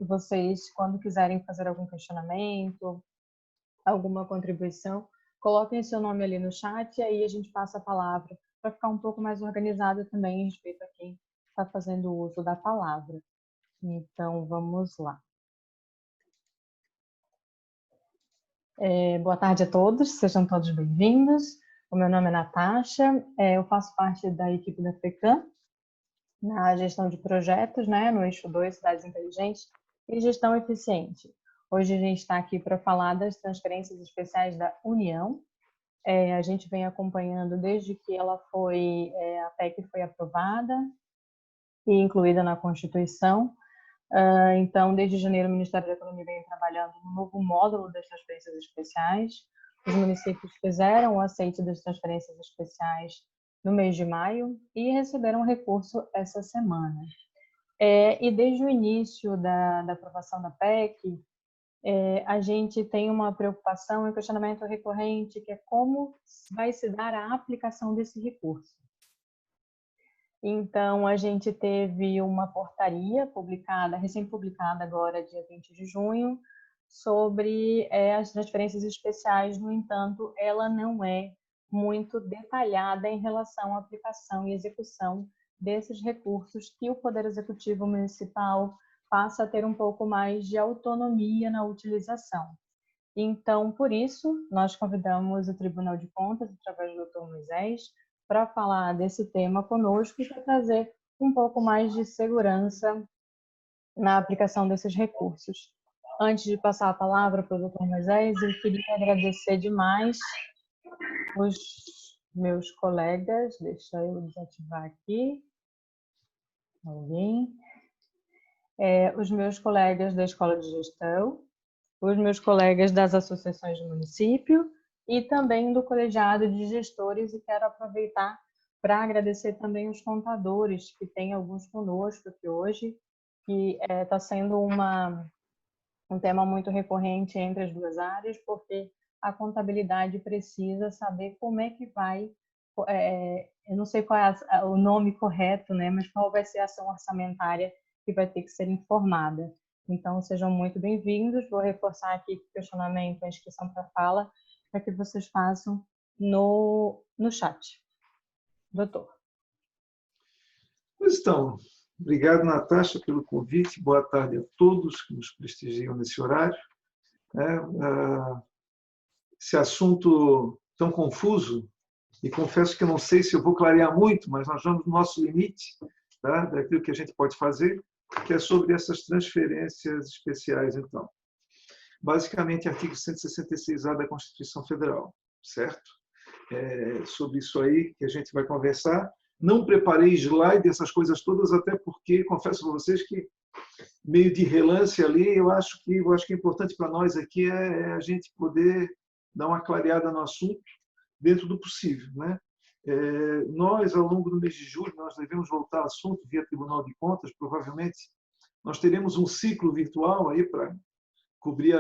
vocês, quando quiserem fazer algum questionamento, alguma contribuição, coloquem seu nome ali no chat e aí a gente passa a palavra para ficar um pouco mais organizado também a respeito a quem está fazendo uso da palavra. Então, vamos lá. Boa tarde a todos, sejam todos bem-vindos. O meu nome é Natasha, eu faço parte da equipe da FECAM, na gestão de projetos, né, no eixo 2, cidades inteligentes e gestão eficiente. Hoje a gente está aqui para falar das transferências especiais da União. A gente vem acompanhando desde que ela foi, a PEC foi aprovada e incluída na Constituição. Então, desde janeiro, o Ministério da Economia vem trabalhando no novo módulo das transferências especiais. Os municípios fizeram o aceite das transferências especiais no mês de maio e receberam recurso essa semana. E desde o início da aprovação da PEC, a gente tem uma preocupação e um questionamento recorrente, que é como vai se dar a aplicação desse recurso. Então, a gente teve uma portaria publicada, recém-publicada agora, dia 20 de junho, sobre as transferências especiais. No entanto, ela não é muito detalhada em relação à aplicação e execução desses recursos que o Poder Executivo Municipal passa a ter um pouco mais de autonomia na utilização. Então, por isso, nós convidamos o Tribunal de Contas, através do Dr. Moisés, para falar desse tema conosco e para trazer um pouco mais de segurança na aplicação desses recursos. Antes de passar a palavra para o Dr. Moisés, eu queria agradecer demais os meus colegas, deixa eu desativar aqui, alguém, os meus colegas da Escola de Gestão, os meus colegas das associações do município e também do colegiado de gestores, e quero aproveitar para agradecer também os contadores, que tem alguns conosco aqui hoje, que está sendo um tema muito recorrente entre as duas áreas, porque a contabilidade precisa saber como é que vai, eu não sei qual é o nome correto, né, mas qual vai ser a ação orçamentária que vai ter que ser informada. Então, sejam muito bem-vindos. Vou reforçar aqui o questionamento, a inscrição para fala, para que vocês façam no chat. Doutor. Pois então, obrigado, Natasha, pelo convite. Boa tarde a todos que nos prestigiam nesse horário. Esse assunto tão confuso, e confesso que eu não sei se eu vou clarear muito, mas nós vamos no nosso limite, tá? Daquilo que a gente pode fazer, que é sobre essas transferências especiais, então. Basicamente, artigo 166-A da Constituição Federal, certo? Sobre isso aí que a gente vai conversar. Não preparei slide, essas coisas todas, até porque, confesso para vocês que, meio de relance ali, eu acho que é importante para nós aqui a gente poder dar uma clareada no assunto dentro do possível, né? Nós, ao longo do mês de julho, nós devemos voltar ao assunto via Tribunal de Contas. Provavelmente nós teremos um ciclo virtual aí para cobrir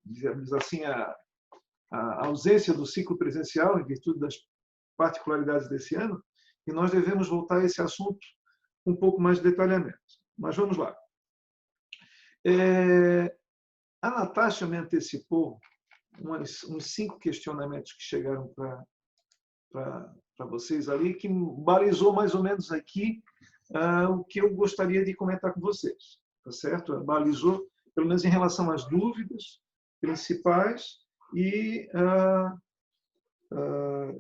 digamos assim, a ausência do ciclo presencial em virtude das particularidades desse ano, e nós devemos voltar a esse assunto com um pouco mais de detalhamento. Mas vamos lá. A Natasha me antecipou uns 5 questionamentos que chegaram para vocês ali, que balizou mais ou menos aqui o que eu gostaria de comentar com vocês. Tá certo? Balizou, pelo menos em relação às dúvidas principais e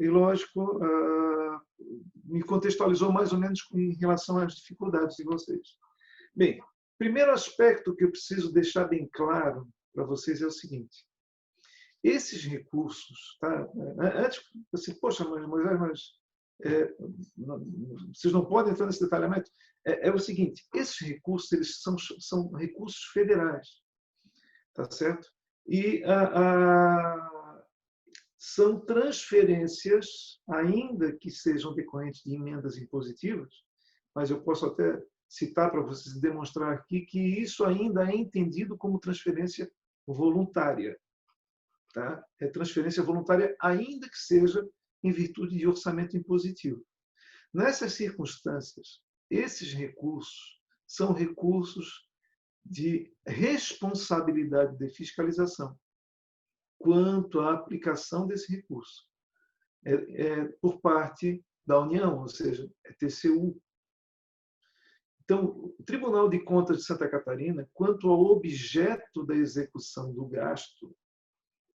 lógico, me contextualizou mais ou menos em relação às dificuldades de vocês. Bem, primeiro aspecto que eu preciso deixar bem claro para vocês é o seguinte: esses recursos, tá? Antes, assim, poxa, Moisés, vocês não podem entrar nesse detalhamento. É o seguinte: esses recursos, eles são recursos federais, tá certo? E são transferências, ainda que sejam decorrentes de emendas impositivas, mas eu posso até citar para vocês e demonstrar aqui que isso ainda é entendido como transferência voluntária. Tá? É transferência voluntária, ainda que seja em virtude de orçamento impositivo. Nessas circunstâncias, esses recursos são recursos de responsabilidade de fiscalização quanto à aplicação desse recurso. Por parte da União, ou seja, é TCU. Então, o Tribunal de Contas de Santa Catarina, quanto ao objeto da execução do gasto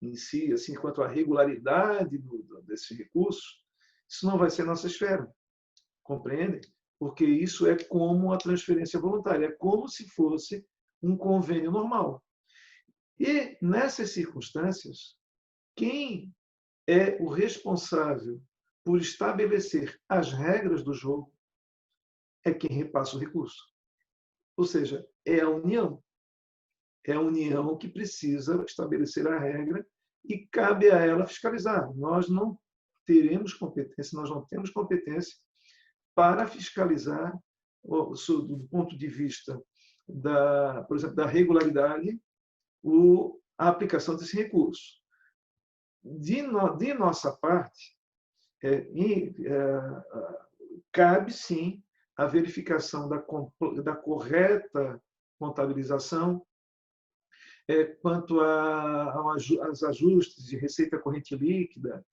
em si, assim, quanto à regularidade desse recurso, isso não vai ser nossa esfera, compreende? Porque isso é como a transferência voluntária, é como se fosse um convênio normal. E, nessas circunstâncias, quem é o responsável por estabelecer as regras do jogo é quem repassa o recurso. Ou seja, é a União. É a União que precisa estabelecer a regra e cabe a ela fiscalizar. Nós não teremos competência, nós não temos competência para fiscalizar, do ponto de vista por exemplo, da regularidade, a aplicação desse recurso. De nossa parte, cabe sim a verificação da correta contabilização quanto aos ajustes de receita corrente líquida,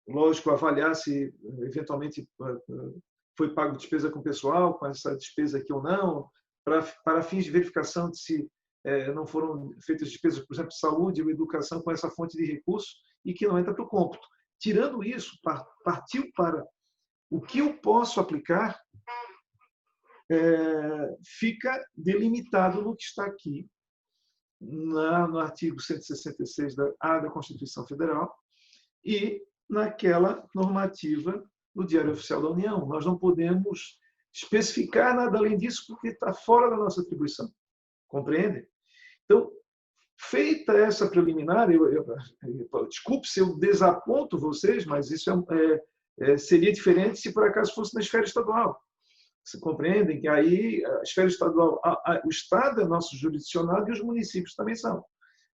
lógico, avaliar se eventualmente foi pago despesa com pessoal, com essa despesa aqui ou não, para fins de verificação de se não foram feitas despesas, por exemplo, saúde ou educação com essa fonte de recurso e que não entra para o cômputo. Tirando isso, partiu para o que eu posso aplicar, fica delimitado no que está aqui, no artigo 166 da Constituição Federal e naquela normativa do Diário Oficial da União. Nós não podemos especificar nada além disso porque está fora da nossa atribuição. Compreende? Então, feita essa preliminar, desculpe se eu desaponto vocês, mas isso seria diferente se por acaso fosse na esfera estadual. Você compreendem que aí a esfera estadual, o Estado é nosso jurisdicionado e os municípios também são,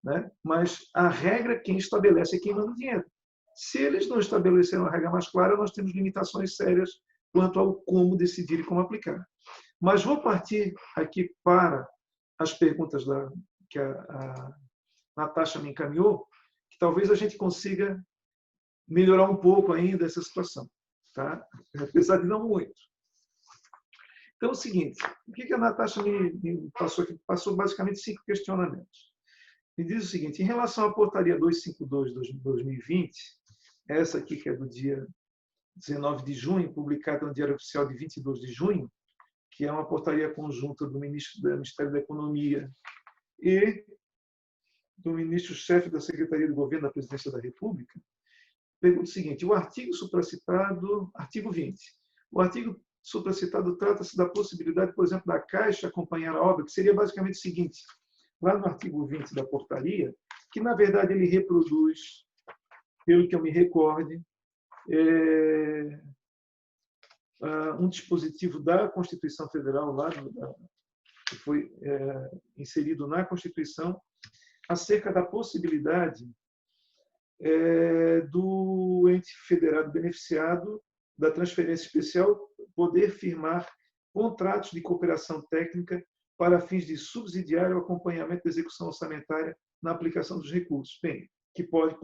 né? Mas a regra quem estabelece é quem manda o dinheiro. Se eles não estabeleceram a regra mais clara, nós temos limitações sérias quanto ao como decidir e como aplicar. Mas vou partir aqui para as perguntas que a Natasha me encaminhou, que talvez a gente consiga melhorar um pouco ainda essa situação, tá? Apesar de não muito. Então, é o seguinte, o que a Natasha me passou aqui? Passou basicamente 5 questionamentos. Me diz o seguinte, em relação à portaria 252 de 2020, essa aqui que é do dia 19 de junho, publicada no Diário Oficial de 22 de junho, que é uma portaria conjunta do Ministério da Economia e do ministro-chefe da Secretaria de Governo da Presidência da República, pergunta o seguinte, o artigo supracitado, artigo 20, o artigo supracitado trata-se da possibilidade, por exemplo, da Caixa acompanhar a obra, que seria basicamente o seguinte, lá no artigo 20 da portaria, que na verdade ele reproduz, pelo que eu me recorde, um dispositivo da Constituição Federal, lá que foi inserido na Constituição, acerca da possibilidade do ente federado beneficiado da transferência especial poder firmar contratos de cooperação técnica para fins de subsidiar o acompanhamento da execução orçamentária na aplicação dos recursos. Bem, que pode. O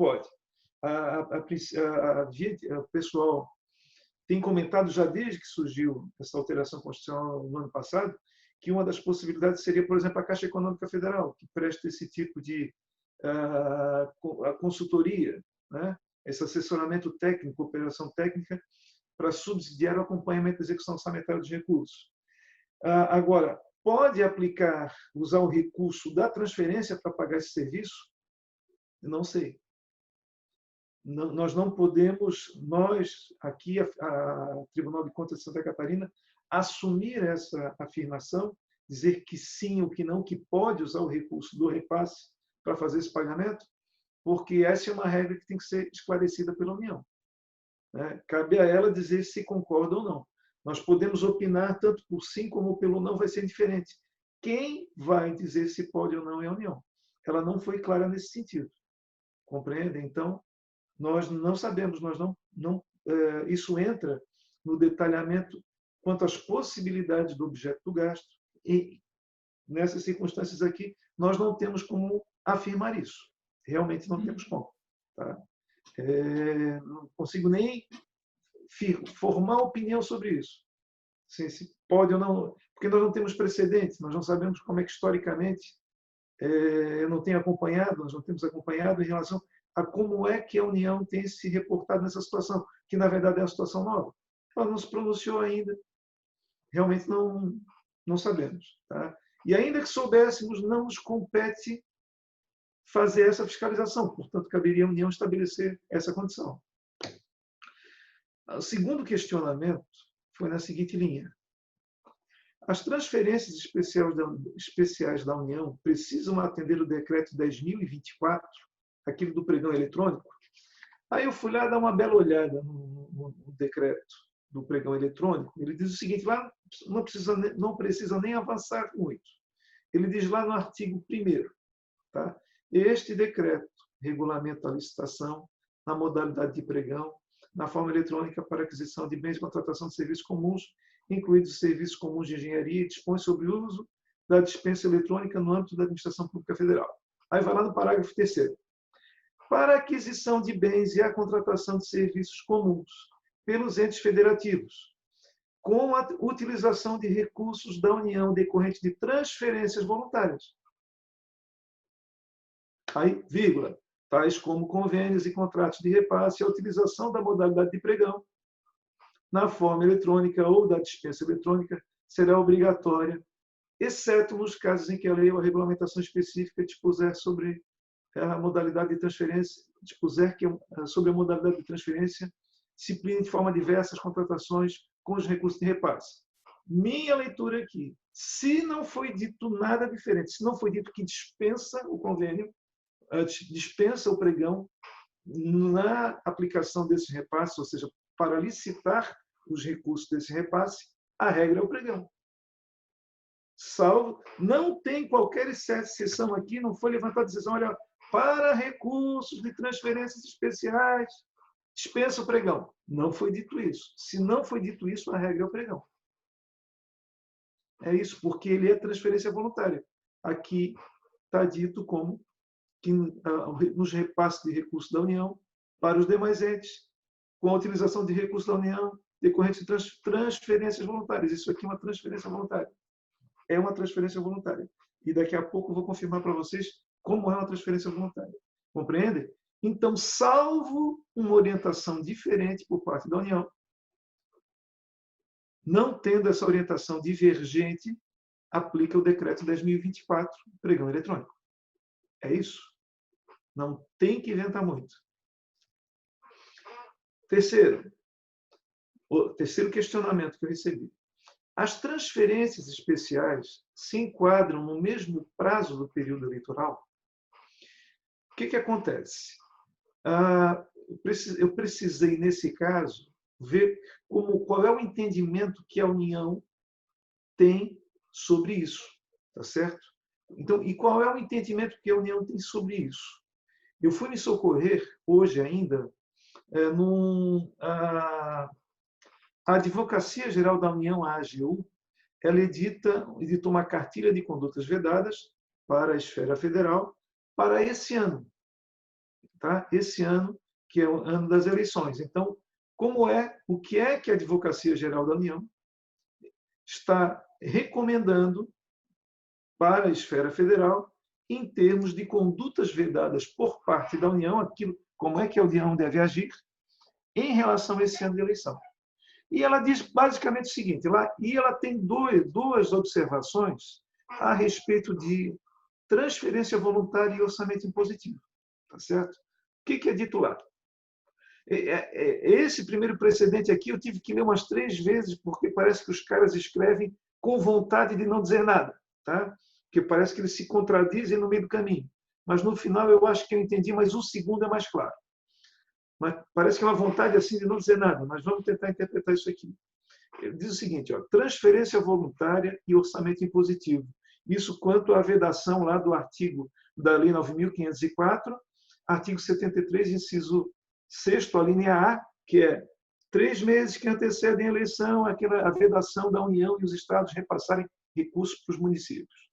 pessoal tem comentado já desde que surgiu essa alteração constitucional no ano passado, que uma das possibilidades seria, por exemplo, a Caixa Econômica Federal, que presta esse tipo de consultoria, né? Esse assessoramento técnico, cooperação técnica, para subsidiar o acompanhamento da execução orçamentária dos recursos. Agora, pode usar o recurso da transferência para pagar esse serviço? Não sei. Nós não podemos, aqui, a Tribunal de Contas de Santa Catarina, assumir essa afirmação, dizer que sim ou que não, que pode usar o recurso do repasse para fazer esse pagamento, porque essa é uma regra que tem que ser esclarecida pela União. Cabe a ela dizer se concorda ou não. Nós podemos opinar tanto por sim como pelo não, vai ser diferente. Quem vai dizer se pode ou não é a União. Ela não foi clara nesse sentido. Compreende? Então, nós não sabemos, isso entra no detalhamento quanto às possibilidades do objeto do gasto e nessas circunstâncias aqui, nós não temos como afirmar isso. Realmente não temos como. Tá? Não consigo nem formar opinião sobre isso. Se pode ou não, porque nós não temos precedentes, nós não sabemos como é que historicamente, eu não tenho acompanhado, nós não temos acompanhado em relação a como é que a União tem se reportado nessa situação, que na verdade é uma situação nova. Ela não se pronunciou ainda, realmente não sabemos. Tá? E ainda que soubéssemos, não nos compete fazer essa fiscalização, portanto, caberia à União estabelecer essa condição. O segundo questionamento foi na seguinte linha: as transferências especiais da União precisam atender o decreto 10.024, aquele do pregão eletrônico? Aí eu fui lá dar uma bela olhada no decreto do pregão eletrônico. Ele diz o seguinte, lá não precisa nem avançar muito. Ele diz lá no artigo 1º, tá? Este decreto regulamenta a licitação na modalidade de pregão, na forma eletrônica para aquisição de bens e contratação de serviços comuns, incluídos os serviços comuns de engenharia, e dispõe sobre o uso da dispensa eletrônica no âmbito da Administração Pública Federal. Aí vai lá no parágrafo 3º. Para a aquisição de bens e a contratação de serviços comuns pelos entes federativos, com a utilização de recursos da União decorrente de transferências voluntárias. Aí, vírgula, tais como convênios e contratos de repasse, a utilização da modalidade de pregão na forma eletrônica ou da dispensa eletrônica será obrigatória, exceto nos casos em que a lei ou a regulamentação específica dispuser sobre a modalidade de transferência, sobre a modalidade de transferência, disciplina de forma diversa as contratações com os recursos de repasse. Minha leitura aqui, se não foi dito nada diferente, se não foi dito que dispensa o convênio, dispensa o pregão na aplicação desses repasses, ou seja, para licitar os recursos desse repasse, a regra é o pregão. Salvo, não tem qualquer exceção aqui, não foi levantada a decisão, olha, para recursos de transferências especiais, dispensa o pregão. Não foi dito isso. Se não foi dito isso, a regra é o pregão. É isso, porque ele é transferência voluntária. Aqui está dito como que nos repasses de recursos da União para os demais entes, com a utilização de recursos da União decorrentes de transferências voluntárias. Isso aqui é uma transferência voluntária. É uma transferência voluntária. E daqui a pouco eu vou confirmar para vocês como é uma transferência voluntária. Compreendem? Então, salvo uma orientação diferente por parte da União, não tendo essa orientação divergente, aplica o decreto 10.024, pregão eletrônico. É isso. Não tem que inventar muito. O terceiro questionamento que eu recebi. As transferências especiais se enquadram no mesmo prazo do período eleitoral? O que acontece? Eu precisei, nesse caso, ver qual é o entendimento que a União tem sobre isso. Tá certo? Então, e qual é o entendimento que a União tem sobre isso? Eu fui me socorrer, hoje ainda, a Advocacia Geral da União, a AGU, ela editou uma cartilha de condutas vedadas para a esfera federal para esse ano. Tá? Esse ano, que é o ano das eleições. Então, o que é que a Advocacia Geral da União está recomendando para a esfera federal em termos de condutas vedadas por parte da União, como é que a União deve agir em relação a esse ano de eleição. E ela diz basicamente o seguinte, ela tem duas observações a respeito de transferência voluntária e orçamento impositivo. Tá certo? O que é dito lá? Esse primeiro precedente aqui eu tive que ler umas 3 vezes, porque parece que os caras escrevem com vontade de não dizer nada. Tá? Porque parece que eles se contradizem no meio do caminho. Mas no final eu acho que eu entendi, mas o segundo é mais claro. Mas parece que é uma vontade assim de não dizer nada, mas vamos tentar interpretar isso aqui. Ele diz o seguinte, transferência voluntária e orçamento impositivo. Isso quanto à vedação lá do artigo da Lei 9.504, artigo 73, inciso 6º, a linha A, que é 3 meses que antecedem a eleição, a vedação da União e os estados repassarem recursos para os municípios.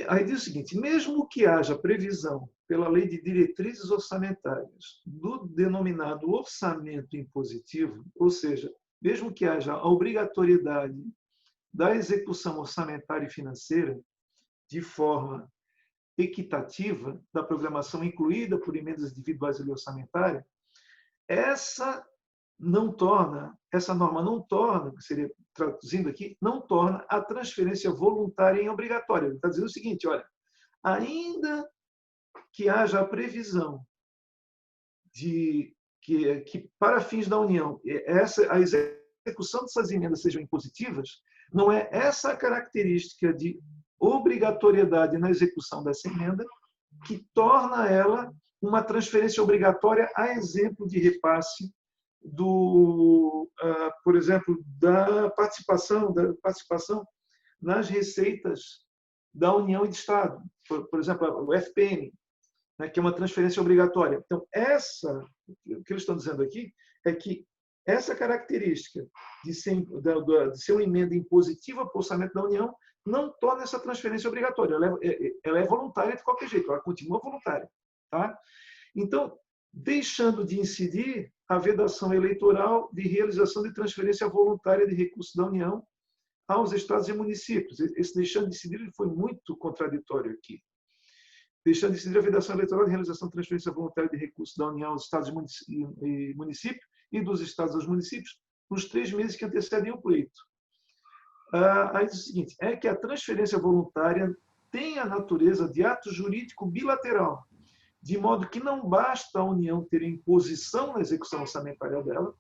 Aí diz o seguinte: mesmo que haja previsão pela Lei de Diretrizes Orçamentárias do denominado orçamento impositivo, ou seja, mesmo que haja a obrigatoriedade da execução orçamentária e financeira de forma equitativa da programação incluída por emendas individuais e orçamentária, essa norma não torna, que seria traduzindo aqui, não torna a transferência voluntária em obrigatória. Ele está dizendo o seguinte: olha, ainda que haja a previsão de que para fins da União a execução dessas emendas sejam impositivas, não é essa característica de obrigatoriedade na execução dessa emenda que torna ela uma transferência obrigatória, a exemplo de repasse por exemplo, da participação nas receitas da União e do Estado, por exemplo, o FPM, né, que é uma transferência obrigatória. Então, o que eles estão dizendo aqui é que essa característica de ser uma emenda impositiva para o orçamento da União não torna essa transferência obrigatória. Ela é voluntária de qualquer jeito, ela continua voluntária. Tá? Então, deixando de incidir a vedação eleitoral de realização de transferência voluntária de recursos da União aos estados e municípios. Esse deixando de incidir foi muito contraditório aqui. Deixando de incidir a vedação eleitoral de realização de transferência voluntária de recursos da União aos estados e municípios e dos estados aos municípios nos 3 meses que antecedem o pleito. Aí diz o seguinte: é que a transferência voluntária tem a natureza de ato jurídico bilateral, de modo que não basta a União ter imposição na execução orçamentária dela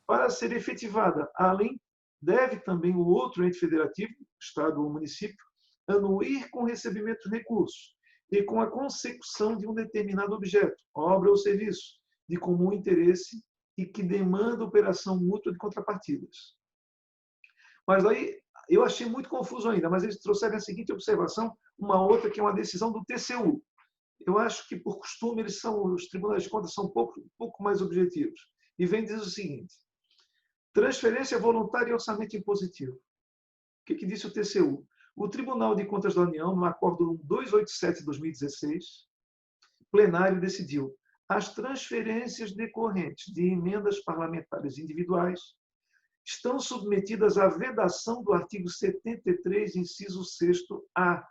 para ser efetivada. Além, deve também o outro ente federativo, Estado ou município, anuir com o recebimento de recursos e com a consecução de um determinado objeto, obra ou serviço, de comum interesse e que demanda operação mútua de contrapartidas. Mas aí eu achei muito confuso ainda, mas eles trouxeram a seguinte observação, uma outra que é uma decisão do TCU. Eu acho que, por costume, os tribunais de contas são um pouco mais objetivos. E vem dizer o seguinte: transferência voluntária e orçamento impositivo. O que disse o TCU? O Tribunal de Contas da União, no Acordo 287 de 2016, plenário decidiu: as transferências decorrentes de emendas parlamentares individuais estão submetidas à vedação do artigo 73, inciso 6º-A,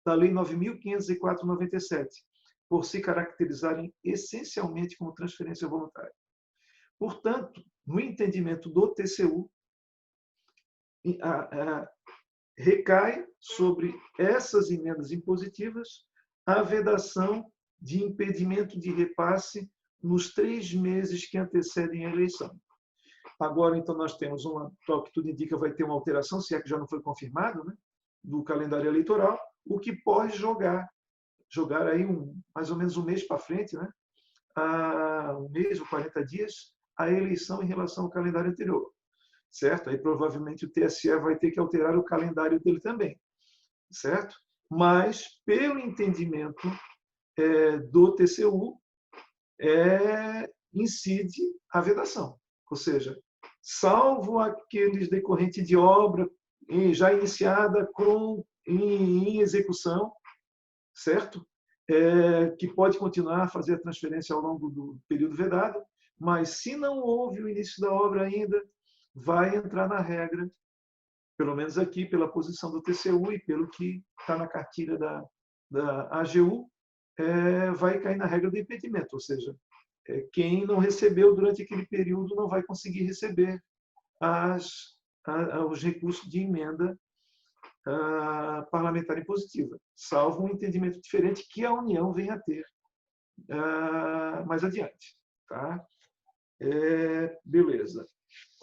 da Lei 9.504/97, por se caracterizarem essencialmente como transferência voluntária. Portanto, no entendimento do TCU, recai sobre essas emendas impositivas a vedação de impedimento de repasse nos 3 meses que antecedem a eleição. Agora, então, nós temos que tudo indica vai ter uma alteração, se é que já não foi confirmado, né, do calendário eleitoral, o que pode jogar aí mais ou menos um mês para frente, né, um mês ou 40 dias, a eleição em relação ao calendário anterior. Certo? Aí provavelmente o TSE vai ter que alterar o calendário dele também. Certo? Mas, pelo entendimento do TCU, incide a vedação. Ou seja, salvo aqueles decorrentes de obra já iniciada em execução, certo? Que pode continuar a fazer a transferência ao longo do período vedado, mas se não houve o início da obra ainda, vai entrar na regra, pelo menos aqui pela posição do TCU e pelo que está na cartilha da AGU, vai cair na regra do impedimento, ou seja, quem não recebeu durante aquele período não vai conseguir receber os recursos de emenda parlamentar impositiva, salvo um entendimento diferente que a União venha a ter mais adiante. Tá? Beleza.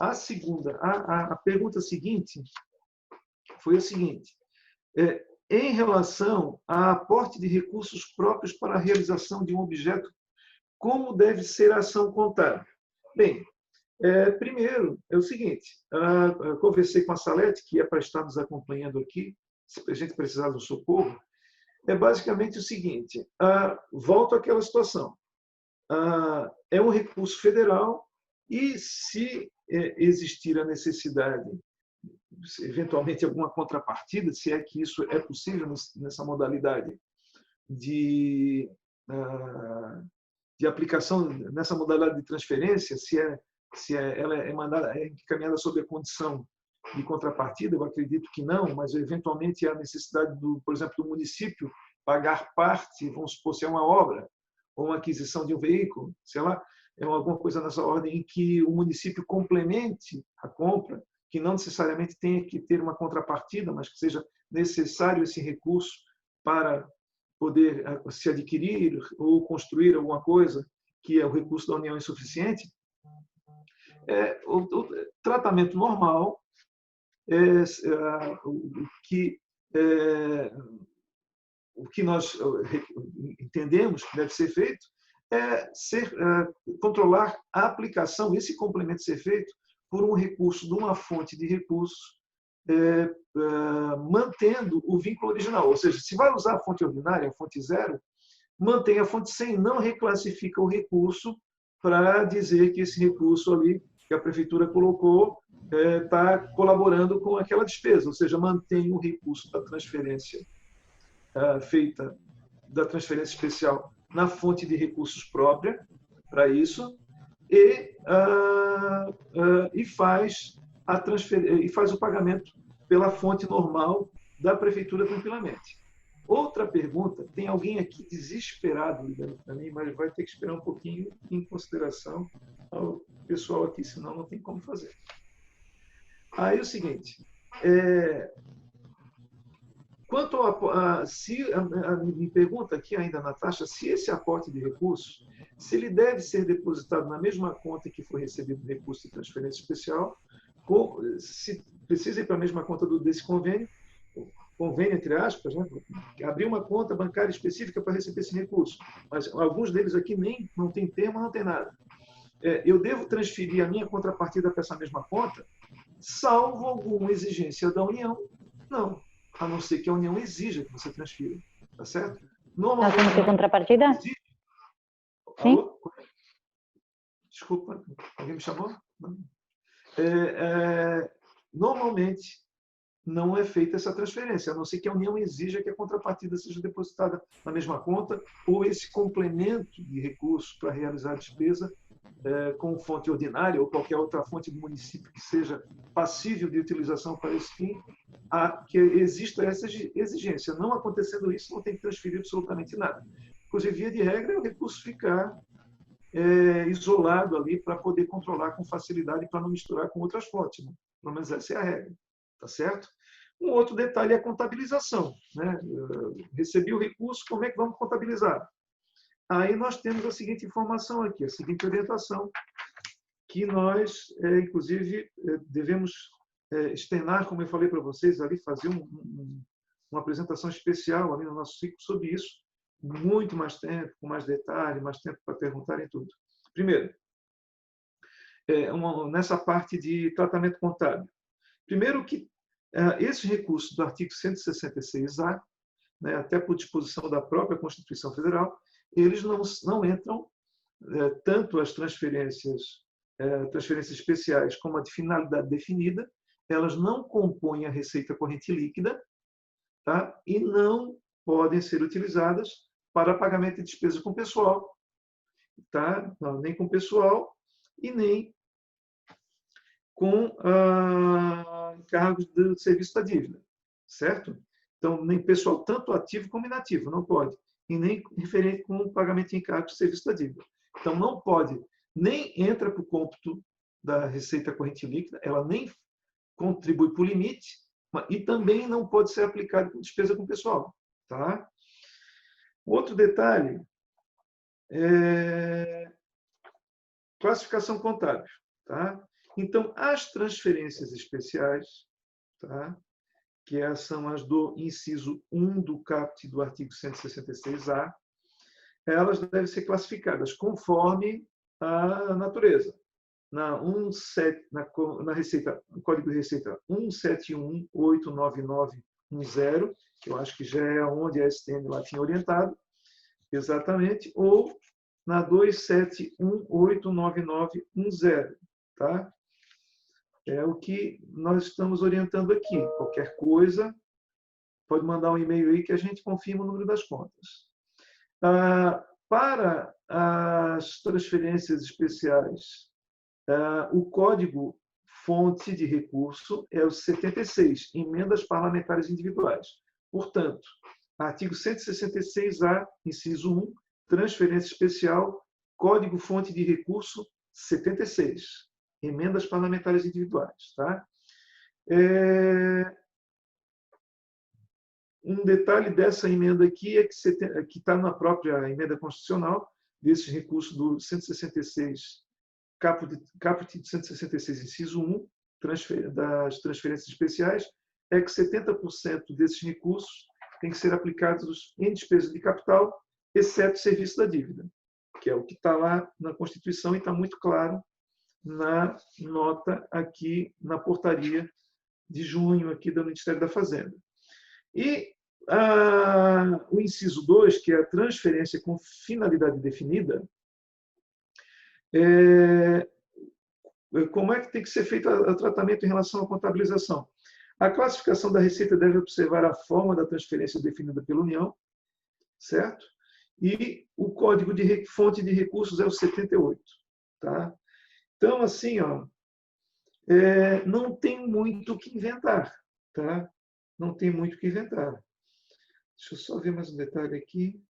A pergunta seguinte foi a seguinte: em relação a aporte de recursos próprios para a realização de um objeto, como deve ser a ação contábil? Bem, primeiro, é o seguinte, eu conversei com a Salete, que é para estar nos acompanhando aqui, se a gente precisar do socorro, é basicamente o seguinte, volto àquela situação, é um recurso federal e, se existir a necessidade eventualmente alguma contrapartida, se é que isso é possível nessa modalidade de aplicação, nessa modalidade de transferência, se ela é mandada, é encaminhada sob a condição de contrapartida, eu acredito que não, mas eventualmente há necessidade, por exemplo, do município pagar parte, vamos supor, se é uma obra, ou uma aquisição de um veículo, sei lá, é alguma coisa nessa ordem em que o município complemente a compra, que não necessariamente tenha que ter uma contrapartida, mas que seja necessário esse recurso para poder se adquirir ou construir alguma coisa, que é o recurso da União insuficiente. O tratamento normal o que nós entendemos que deve ser feito é controlar a aplicação, esse complemento ser feito por um recurso de uma fonte de recursos mantendo o vínculo original. Ou seja, se vai usar a fonte ordinária, a fonte 0, mantém a fonte 100, não reclassifica o recurso para dizer que esse recurso ali que a prefeitura colocou está colaborando com aquela despesa, ou seja, mantém o recurso da transferência feita, da transferência especial, na fonte de recursos própria para isso e faz o pagamento pela fonte normal da prefeitura tranquilamente. Outra pergunta, tem alguém aqui desesperado ligando para mim, mas vai ter que esperar um pouquinho em consideração ao pessoal aqui, senão não tem como fazer. Aí é o seguinte, quanto me pergunta aqui ainda, Natasha, se esse aporte de recursos, se ele deve ser depositado na mesma conta que foi recebido o recurso de transferência especial, se precisa ir para a mesma conta desse convênio, entre aspas, né? Abrir uma conta bancária específica para receber esse recurso. Mas alguns deles aqui não tem termo, não tem nada. Eu devo transferir a minha contrapartida para essa mesma conta, salvo alguma exigência da União? Não. A não ser que a União exija que você transfira. Tá certo? Normalmente, nós temos que contrapartida? Sim. Alô? Desculpa, alguém me chamou? Não. Normalmente, não é feita essa transferência, a não ser que a União exija que a contrapartida seja depositada na mesma conta ou esse complemento de recursos para realizar a despesa com fonte ordinária ou qualquer outra fonte do município que seja passível de utilização para esse fim, que exista essa exigência. Não acontecendo isso, não tem que transferir absolutamente nada. Inclusive, via de regra, o recurso ficar isolado ali para poder controlar com facilidade para não misturar com outras fontes. Né? Pelo menos essa é a regra. Tá certo? Um outro detalhe é a contabilização. Né? Recebi o recurso, como é que vamos contabilizar? Aí nós temos a seguinte informação aqui, a seguinte orientação, que nós, inclusive, devemos externar, como eu falei para vocês, ali fazer uma apresentação especial ali no nosso ciclo sobre isso, muito mais tempo, com mais detalhe, mais tempo para perguntarem tudo. Primeiro, nessa parte de tratamento contábil. Primeiro que esses recursos do artigo 166-A, né, até por disposição da própria Constituição Federal, eles não entram, tanto as transferências especiais como a de finalidade definida, elas não compõem a receita corrente líquida, tá? E não podem ser utilizadas para pagamento de despesas com pessoal, tá? Não, nem com pessoal e nem com encargos do serviço da dívida, certo? Então, nem pessoal tanto ativo como inativo, não pode. E nem referente com o pagamento de encargos do serviço da dívida. Então, não pode, nem entra para o cômputo da receita corrente líquida, ela nem contribui para o limite, e também não pode ser aplicado com despesa com pessoal. Tá? Outro detalhe é classificação contábil. Tá? Então, as transferências especiais, tá? Que são as do inciso 1 do caput do artigo 166-A, elas devem ser classificadas conforme a natureza. No Código de Receita 171.89910, que eu acho que já é onde a STM lá tinha orientado, exatamente, ou na 271.89910, tá? É o que nós estamos orientando aqui. Qualquer coisa, pode mandar um e-mail aí que a gente confirma o número das contas. Para as transferências especiais, o código fonte de recurso é o 76, emendas parlamentares individuais. Portanto, artigo 166-A, inciso 1, transferência especial, código fonte de recurso 76, emendas parlamentares individuais. Tá? Um detalhe dessa emenda aqui é que está na própria emenda constitucional, desse recurso do 166, caput de 166, inciso 1, das transferências especiais, é que 70% desses recursos têm que ser aplicados em despesa de capital, exceto serviço da dívida, que é o que está lá na Constituição e está muito claro na nota aqui, na portaria de junho aqui do Ministério da Fazenda. E o inciso 2, que é a transferência com finalidade definida, como é que tem que ser feito o tratamento em relação à contabilização? A classificação da receita deve observar a forma da transferência definida pela União, certo? E o código de fonte de recursos é o 78. Tá? Então, assim, não tem muito o que inventar. Tá? Não tem muito o que inventar. Deixa eu só ver mais um detalhe aqui.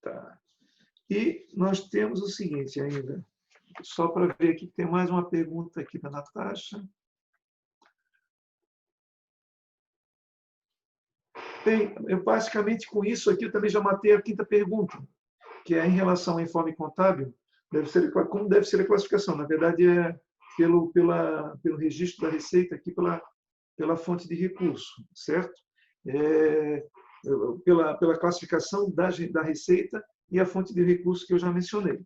Tá. E nós temos o seguinte ainda, só para ver aqui, tem mais uma pergunta aqui da Natasha. Basicamente, com isso aqui, eu também já matei a quinta pergunta, que é em relação ao informe contábil, como deve ser a classificação. Na verdade, é pelo registro da receita, aqui pela fonte de recurso, certo? Pela classificação da receita e a fonte de recurso que eu já mencionei.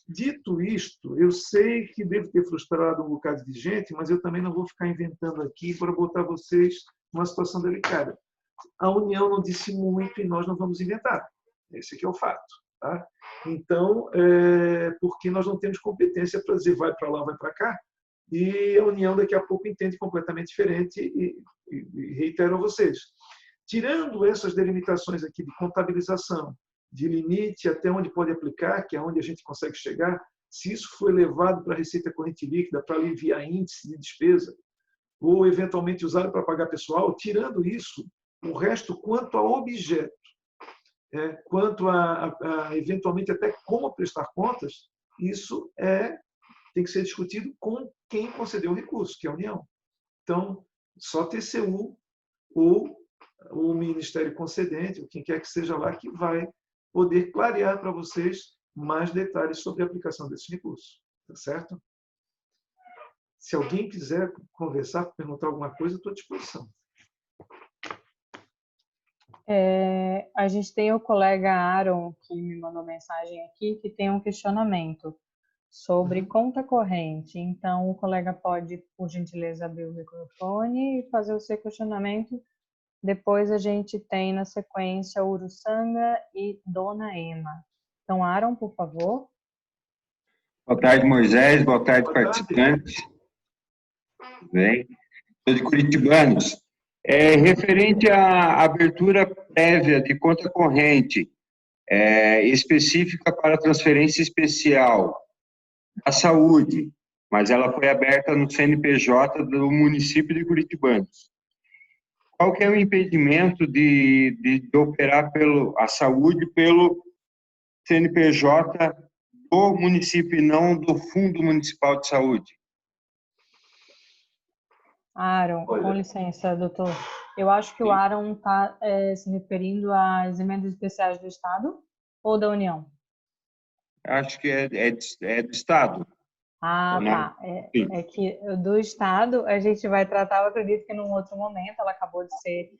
Dito isto, eu sei que devo ter frustrado um bocado de gente, mas eu também não vou ficar inventando aqui para botar vocês numa situação delicada. A União não disse muito e nós não vamos inventar. Esse aqui é o fato. Tá? Então, porque nós não temos competência para dizer vai para lá, vai para cá, e a União daqui a pouco entende completamente diferente e reitero a vocês. Tirando essas delimitações aqui de contabilização, de limite até onde pode aplicar, que é onde a gente consegue chegar, se isso foi levado para a receita corrente líquida, para aliviar índice de despesa, ou eventualmente usado para pagar pessoal, tirando isso, o resto, quanto a objeto, quanto a eventualmente até como prestar contas, isso tem que ser discutido com quem concedeu o recurso, que é a União. Então, só TCU ou o Ministério concedente, ou quem quer que seja lá, que vai poder clarear para vocês mais detalhes sobre a aplicação desses recursos. Tá certo? Se alguém quiser conversar, perguntar alguma coisa, estou à disposição. A gente tem o colega Aaron, que me mandou mensagem aqui, que tem um questionamento sobre conta corrente. Então, o colega pode, por gentileza, abrir o microfone e fazer o seu questionamento. Depois a gente tem, na sequência, Uruçanga e Dona Ema. Então, Aaron, por favor. Boa tarde, Moisés. Boa tarde, participantes. Tudo bem? Sou de Curitibanos. Referente à abertura prévia de conta corrente, específica para transferência especial da saúde, mas ela foi aberta no CNPJ do município de Curitibanos. Qual que é o impedimento de operar a saúde pelo CNPJ do município e não do Fundo Municipal de Saúde? Aaron, com licença, doutor. Eu acho que o Aaron está se referindo às emendas especiais do Estado ou da União? Acho que é do Estado. Ah, tá. É que do Estado a gente vai tratar, eu acredito que num outro momento, ela acabou de ser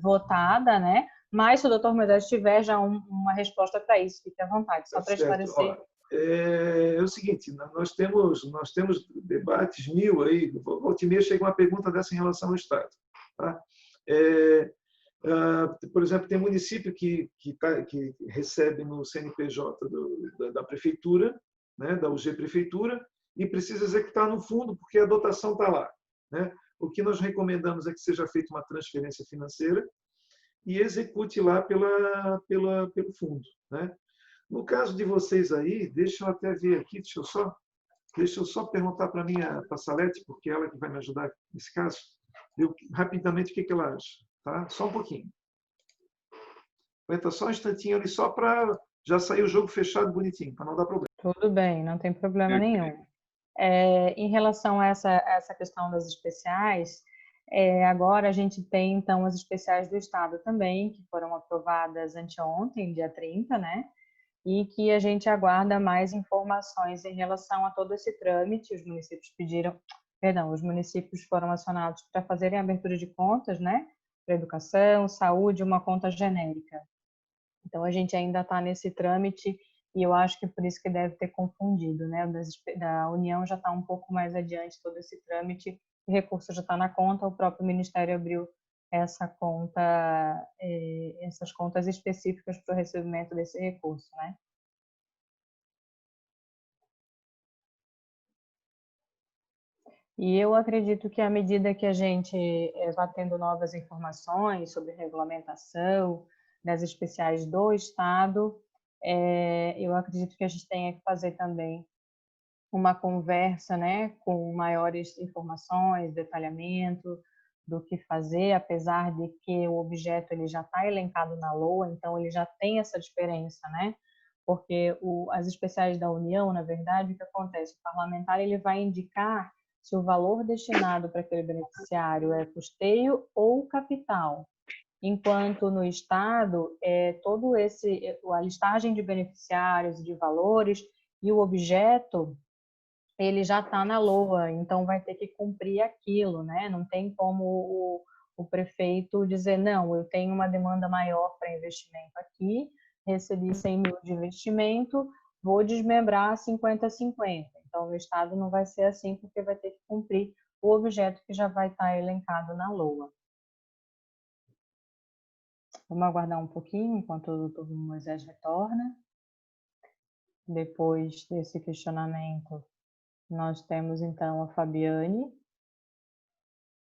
votada, né? Mas se o doutor Moisés tiver já uma resposta para isso, fique à vontade, só para esclarecer. É o seguinte, nós temos debates mil aí, volta e meia chega uma pergunta dessa em relação ao Estado. Tá? Por exemplo, tem município que recebe no CNPJ da prefeitura, né, da UG Prefeitura, e precisa executar no fundo, porque a dotação está lá. Né? O que nós recomendamos é que seja feita uma transferência financeira e execute lá pelo fundo. Né? No caso de vocês aí, deixa eu até ver aqui, deixa eu só perguntar para a minha Salete, porque ela que vai me ajudar nesse caso, rapidamente o que ela acha. Tá? Só um pouquinho. Aguenta só um instantinho ali, só para já sair o jogo fechado bonitinho, para não dar problema. Tudo bem, não tem problema nenhum. Em relação a essa questão das especiais, agora a gente tem, então, as especiais do Estado também, que foram aprovadas anteontem, dia 30, né? E que a gente aguarda mais informações em relação a todo esse trâmite. Os municípios os municípios foram acionados para fazerem a abertura de contas, né? Para educação, saúde, uma conta genérica. Então, a gente ainda está nesse trâmite e eu acho que por isso que deve ter confundido, né? Da União já está um pouco mais adiante todo esse trâmite, o recurso já está na conta, o próprio Ministério abriu essa conta, essas contas específicas para o recebimento desse recurso, né? E eu acredito que à medida que a gente vá tendo novas informações sobre regulamentação das especiais do Estado, eu acredito que a gente tenha que fazer também uma conversa, né, com maiores informações, detalhamento do que fazer, apesar de que o objeto ele já está elencado na LOA, então ele já tem essa diferença, né? Porque as especiais da União, na verdade, o que acontece? O parlamentar ele vai indicar se o valor destinado para aquele beneficiário é custeio ou capital. Enquanto no Estado, a listagem de beneficiários, de valores e o objeto, ele já está na LOA, então vai ter que cumprir aquilo, né? Não tem como o prefeito dizer, não, eu tenho uma demanda maior para investimento aqui, recebi 100 mil de investimento, vou desmembrar 50-50. Então, no Estado não vai ser assim, porque vai ter que cumprir o objeto que já vai estar elencado na LOA. Vamos aguardar um pouquinho enquanto o doutor Moisés retorna. Depois desse questionamento, nós temos então a Fabiane,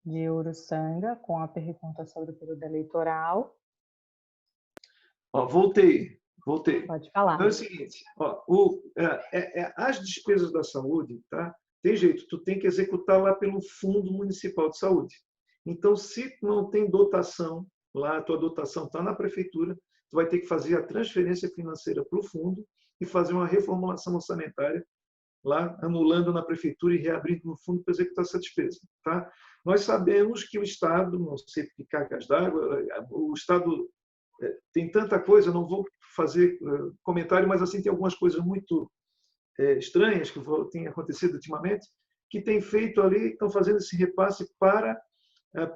de Uruçanga, com a pergunta sobre o período eleitoral. Voltei. Pode falar. Então é o seguinte, as despesas da saúde, tá? Tem jeito, tu tem que executar lá pelo Fundo Municipal de Saúde. Então, se não tem dotação, lá a tua dotação está na prefeitura, tu vai ter que fazer a transferência financeira para o fundo e fazer uma reformulação orçamentária lá, anulando na prefeitura e reabrindo no fundo para executar essa despesa. Tá? Nós sabemos que o Estado, não sei por que cargas d'água, o Estado tem tanta coisa, não vou fazer comentário, mas assim tem algumas coisas muito estranhas que têm acontecido ultimamente, que tem feito ali, estão fazendo esse repasse para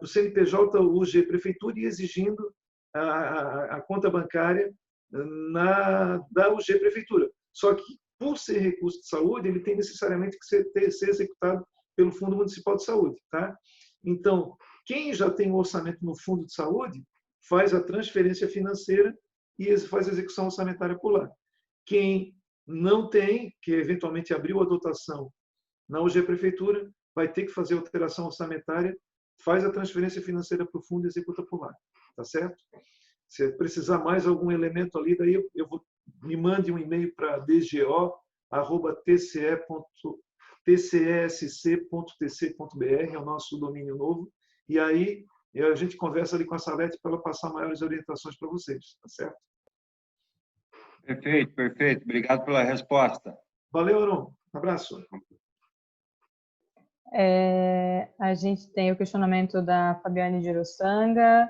o CNPJ, o UG Prefeitura e exigindo a conta bancária da UG Prefeitura. Só que, por ser recurso de saúde, ele tem necessariamente que ser executado pelo Fundo Municipal de Saúde. Tá? Então, quem já tem um orçamento no Fundo de Saúde, faz a transferência financeira e faz a execução orçamentária por lá. Quem não tem, que eventualmente abriu a dotação na UG Prefeitura, vai ter que fazer a alteração orçamentária, faz a transferência financeira para o fundo e executa por lá. Tá certo? Se precisar mais algum elemento ali, daí me mande um e-mail para dgo@tcsc.tc.br, é o nosso domínio novo, e aí a gente conversa ali com a Salete para ela passar maiores orientações para vocês, tá certo? Perfeito. Obrigado pela resposta. Valeu, Aron. Um abraço. A gente tem o questionamento da Fabiane de Uruçanga.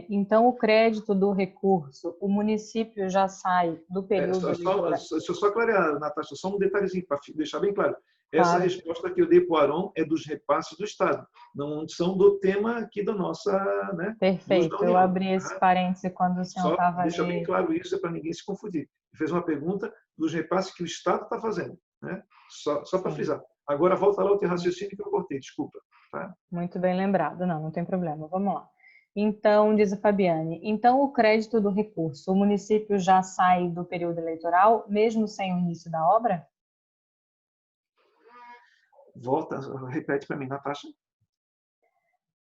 Então, o crédito do recurso, o município já sai do período... Deixa eu só clarear, Natasha, só um detalhezinho para deixar bem claro. Essa resposta que eu dei para o Aron é dos repasses do Estado, não são do tema aqui da nossa... Né, perfeito, eu abri esse parêntese quando o senhor estava ali. Deixa bem claro isso, é para ninguém se confundir. Ele fez uma pergunta dos repasses que o Estado está fazendo, né? Só para frisar. Agora volta lá o teu raciocínio que eu cortei, desculpa. Tá? Muito bem lembrado, não tem problema, vamos lá. Então, diz a Fabiane, então o crédito do recurso, o município já sai do período eleitoral, mesmo sem o início da obra? Volta, repete para mim, Natasha.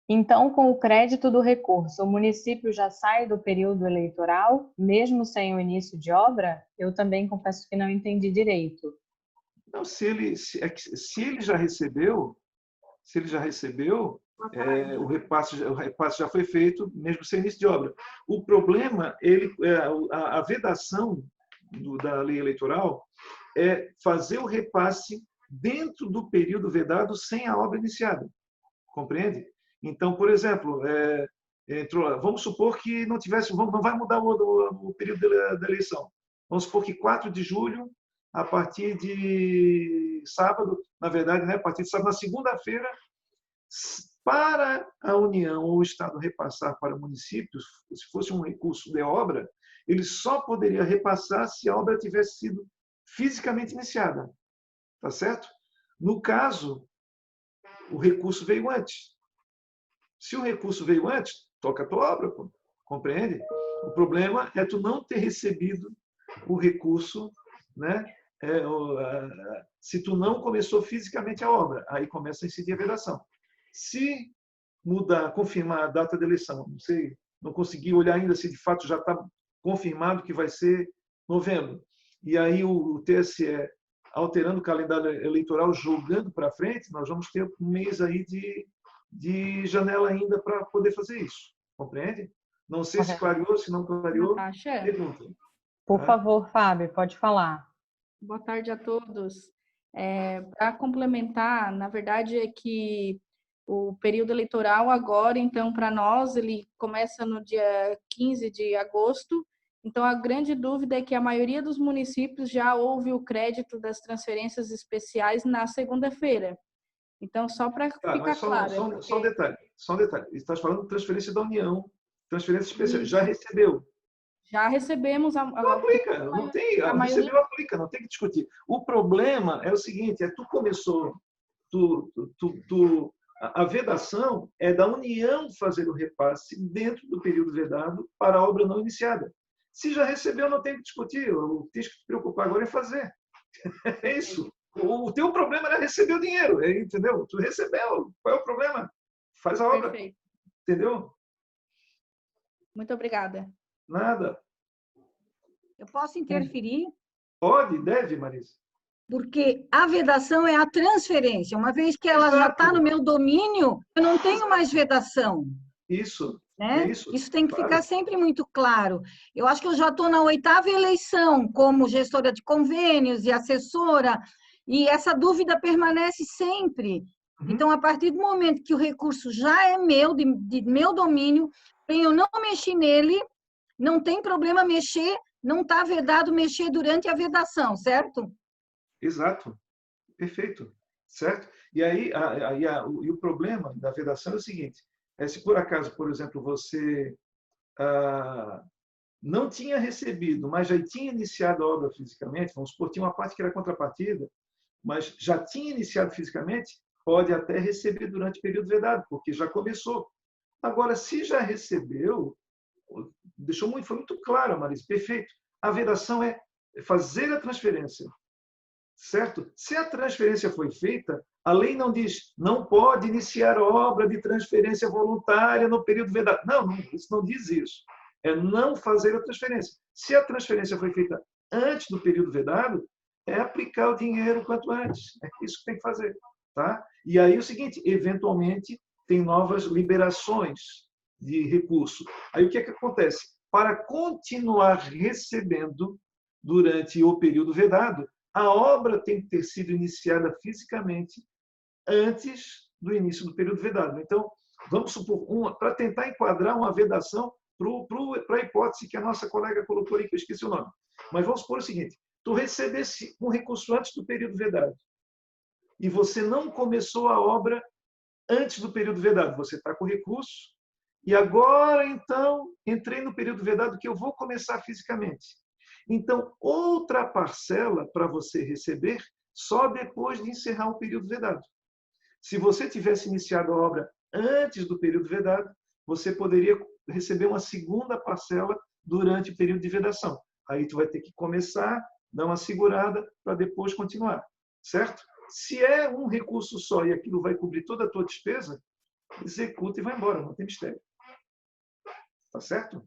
Então, com o crédito do recurso, o município já sai do período eleitoral, mesmo sem o início de obra? Eu também confesso que não entendi direito. Não, se ele já recebeu, o repasse já foi feito, mesmo sem início de obra. O problema, a vedação da lei eleitoral é fazer o repasse dentro do período vedado sem a obra iniciada. Compreende? Então, por exemplo, vamos supor que não vai mudar o período da eleição. Vamos supor que 4 de julho, a partir de sábado, na verdade, né, a partir de sábado, na segunda-feira, para a União ou o Estado repassar para municípios, se fosse um recurso de obra, ele só poderia repassar se a obra tivesse sido fisicamente iniciada. Tá certo? No caso, o recurso veio antes. Se o recurso veio antes, toca a tua obra, pô. Compreende? O problema é tu não ter recebido o recurso, né? Se tu não começou fisicamente a obra, aí começa a incidir a vedação. Se confirmar a data da eleição, não sei, não consegui olhar ainda se de fato já está confirmado que vai ser novembro, e aí o TSE alterando o calendário eleitoral, jogando para frente, nós vamos ter um mês aí de janela ainda para poder fazer isso. Compreende? Não sei se clareou, se não clareou, pergunta. Por favor, Fábio, pode falar. Boa tarde a todos. Para complementar, na verdade é que o período eleitoral agora, então, para nós, ele começa no dia 15 de agosto. Então, a grande dúvida é que a maioria dos municípios já houve o crédito das transferências especiais na segunda-feira. Então, só para ficar claro. Só um detalhe. Estás falando de transferência da União, transferência especial. Já recebeu? Já recebemos. Não aplica, não tem. Recebeu, aplica, não tem que discutir. O problema é o seguinte: tu começou, a vedação é da União fazer o repasse dentro do período vedado para a obra não iniciada. Se já recebeu, não tem que discutir. O que tem que te preocupar agora é fazer. É isso. O teu problema era receber o dinheiro, entendeu? Tu recebeu. Qual é o problema? Faz a obra. Perfeito. Entendeu? Muito obrigada. Nada. Eu posso interferir? Pode, deve, Marisa. Porque a vedação é a transferência. Uma vez que ela já está no meu domínio, eu não tenho mais vedação. Isso. Né? Isso tem que ficar sempre muito claro. Eu acho que eu já estou na 8ª eleição como gestora de convênios e assessora, e essa dúvida permanece sempre. Então, a partir do momento que o recurso já é meu, de meu domínio, eu não mexi nele, não tem problema mexer, não está vedado mexer durante a vedação, certo? Exato. Perfeito. Certo? E aí, o problema da vedação é o seguinte: se por acaso, por exemplo, você não tinha recebido, mas já tinha iniciado a obra fisicamente, vamos supor, tinha uma parte que era contrapartida, mas já tinha iniciado fisicamente, pode até receber durante o período vedado, porque já começou. Agora, se já recebeu, foi muito claro, Marisa, perfeito. A vedação é fazer a transferência, certo? Se a transferência foi feita, a lei não diz, não pode iniciar obra de transferência voluntária no período vedado. Não, isso não diz isso. É não fazer a transferência. Se a transferência foi feita antes do período vedado, é aplicar o dinheiro quanto antes. É isso que tem que fazer. Tá? E aí é o seguinte, eventualmente, tem novas liberações de recurso. Aí o que é que acontece? Para continuar recebendo durante o período vedado, a obra tem que ter sido iniciada fisicamente antes do início do período vedado. Então, vamos supor, para tentar enquadrar uma vedação para a hipótese que a nossa colega colocou aí, que eu esqueci o nome. Mas vamos supor o seguinte: tu recebesse um recurso antes do período vedado e você não começou a obra antes do período vedado, você está com o recurso e agora, então, entrei no período vedado que eu vou começar fisicamente. Então, outra parcela para você receber só depois de encerrar o período vedado. Se você tivesse iniciado a obra antes do período vedado, você poderia receber uma segunda parcela durante o período de vedação. Aí tu vai ter que começar, dar uma segurada para depois continuar, certo? Se é um recurso só e aquilo vai cobrir toda a tua despesa, executa e vai embora, não tem mistério. Tá certo?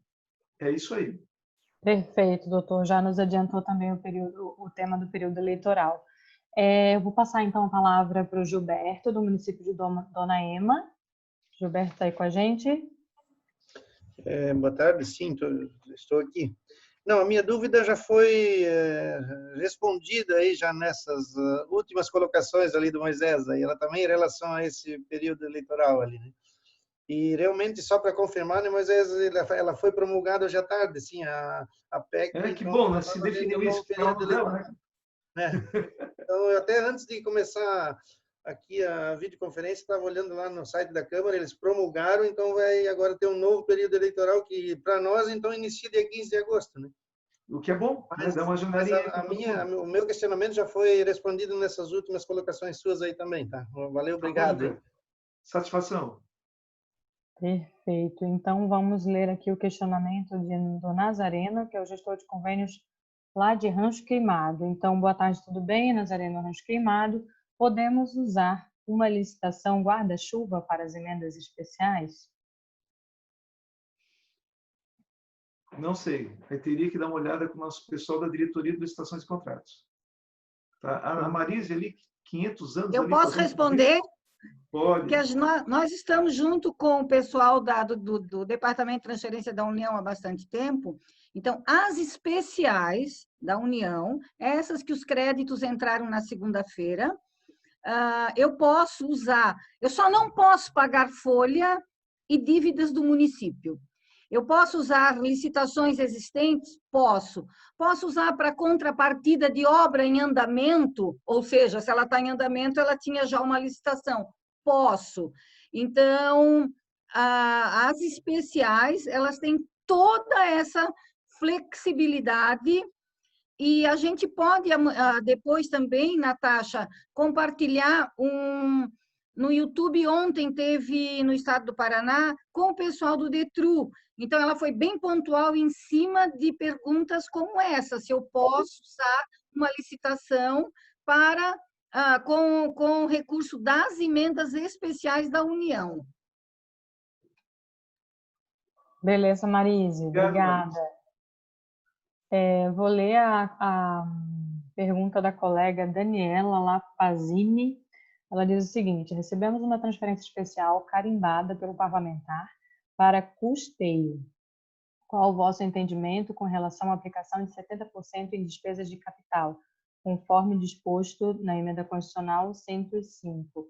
É isso aí. Perfeito, doutor. Já nos adiantou também o tema do período eleitoral. Eu vou passar então a palavra para o Gilberto, do município de Dona Ema. Gilberto está aí com a gente? Boa tarde, sim, estou aqui. Não, a minha dúvida já foi respondida aí já nessas últimas colocações ali do Moisés, aí, ela também em relação a esse período eleitoral ali, né? E realmente, só para confirmar, né, Moisés, ela foi promulgada hoje à tarde, sim, a PEC. Que então, bom, né? Se definiu isso, que período não, eleitoral, né? Então, até antes de começar aqui a videoconferência, estava olhando lá no site da Câmara, eles promulgaram, então vai agora ter um novo período eleitoral que, para nós, então, inicia dia 15 de agosto, né? O que é bom, Mas, dá uma janelinha. o meu questionamento já foi respondido nessas últimas colocações suas aí também, tá? Valeu, obrigado. Satisfação. Perfeito. Então, vamos ler aqui o questionamento do Nazareno, que é o gestor de convênios lá de Rancho Queimado. Então, boa tarde, tudo bem? Nazareno Rancho Queimado. Podemos usar uma licitação guarda-chuva para as emendas especiais? Não sei. Eu teria que dar uma olhada com o nosso pessoal da diretoria de licitações e contratos. Tá? A Marise ali, 500 anos... Eu posso responder? Pode. Porque nós estamos junto com o pessoal do Departamento de Transferência da União há bastante tempo. Então, as especiais da União, essas que os créditos entraram na segunda-feira, eu posso usar, eu só não posso pagar folha e dívidas do município. Eu posso usar licitações existentes? Posso. Posso usar para contrapartida de obra em andamento, ou seja, se ela está em andamento, ela tinha já uma licitação. Posso. Então, as especiais, elas têm toda essa flexibilidade e a gente pode depois também, Natasha, compartilhar no YouTube ontem teve no estado do Paraná com o pessoal do DETRU. Então, ela foi bem pontual em cima de perguntas como essa, se eu posso usar uma licitação para com o recurso das emendas especiais da União. Beleza, Marise. Obrigada. Vou ler a pergunta da colega Daniela Lapazini. Ela diz o seguinte: recebemos uma transferência especial carimbada pelo parlamentar para custeio. Qual o vosso entendimento com relação à aplicação de 70% em despesas de capital, conforme disposto na emenda constitucional 105?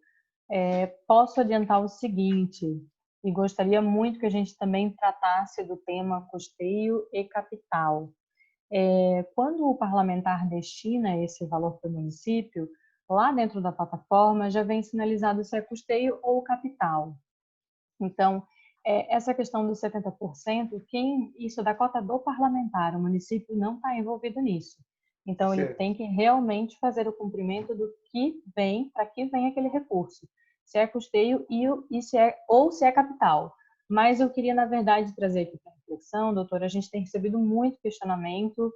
Posso adiantar o seguinte, e gostaria muito que a gente também tratasse do tema custeio e capital. Quando o parlamentar destina esse valor para o município, lá dentro da plataforma já vem sinalizado se é custeio ou capital. Então, essa questão dos 70%, isso é da cota do parlamentar, o município não está envolvido nisso. Então, ele tem que realmente fazer o cumprimento do que vem, para que vem aquele recurso. Se é custeio ou se é capital. Mas eu queria, na verdade, trazer aqui para a reflexão, doutora, a gente tem recebido muito questionamento,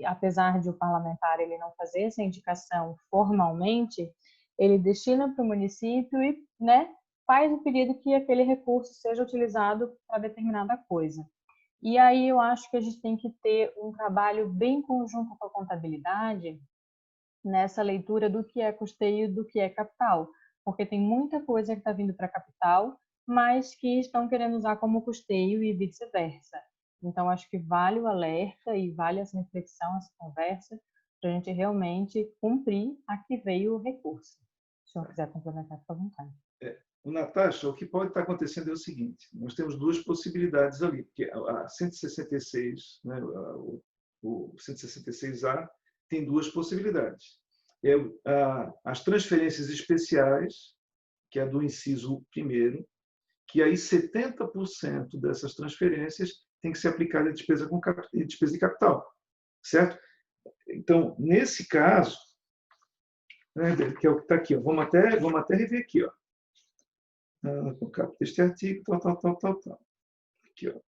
apesar de o parlamentar ele não fazer essa indicação formalmente, ele destina para o município e, né, faz o pedido que aquele recurso seja utilizado para determinada coisa. E aí eu acho que a gente tem que ter um trabalho bem conjunto com a contabilidade nessa leitura do que é custeio e do que é capital, porque tem muita coisa que está vindo para capital, mas que estão querendo usar como custeio e vice-versa. Então, acho que vale o alerta e vale essa reflexão, essa conversa, para a gente realmente cumprir a que veio o recurso. Se o senhor quiser complementar, fica à vontade. Natasha, o que pode estar acontecendo é o seguinte: nós temos duas possibilidades ali, porque a 166, né, o 166A, tem duas possibilidades. As transferências especiais, que é do inciso 1º, que aí 70% dessas transferências tem que ser aplicada em despesa de capital, certo? Então, nesse caso, né, que é o que está aqui, vamos até rever aqui, ó. no caput deste artigo, tal. Aqui, ó.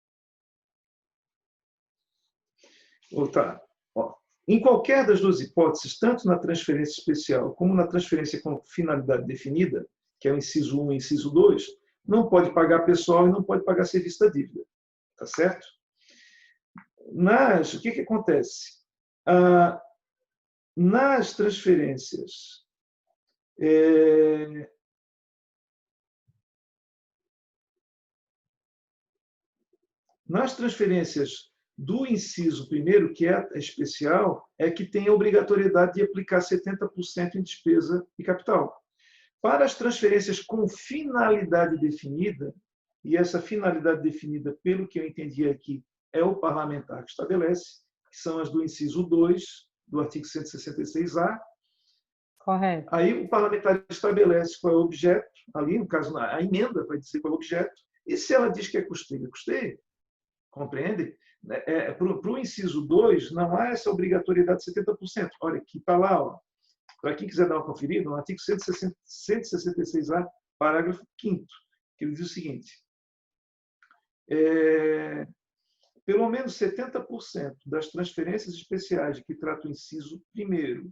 Voltar. Ó. Em qualquer das duas hipóteses, tanto na transferência especial como na transferência com finalidade definida, que é o inciso 1 e o inciso 2, não pode pagar pessoal e não pode pagar serviço da dívida. Tá certo? O que acontece? Nas transferências do inciso primeiro, que é especial, é que tem a obrigatoriedade de aplicar 70% em despesa e capital. Para as transferências com finalidade definida, e essa finalidade definida, pelo que eu entendi aqui, é o parlamentar que estabelece, que são as do inciso 2 do artigo 166-A. Correto. Aí o parlamentar estabelece qual é o objeto, ali, no caso, a emenda vai dizer qual é o objeto, e se ela diz que é custeio, compreende? Para o inciso 2, não há essa obrigatoriedade de 70%. Olha, aqui está lá, para quem quiser dar uma conferida, no artigo 166-A, parágrafo 5º, que ele diz o seguinte: pelo menos 70% das transferências especiais de que trata o inciso 1º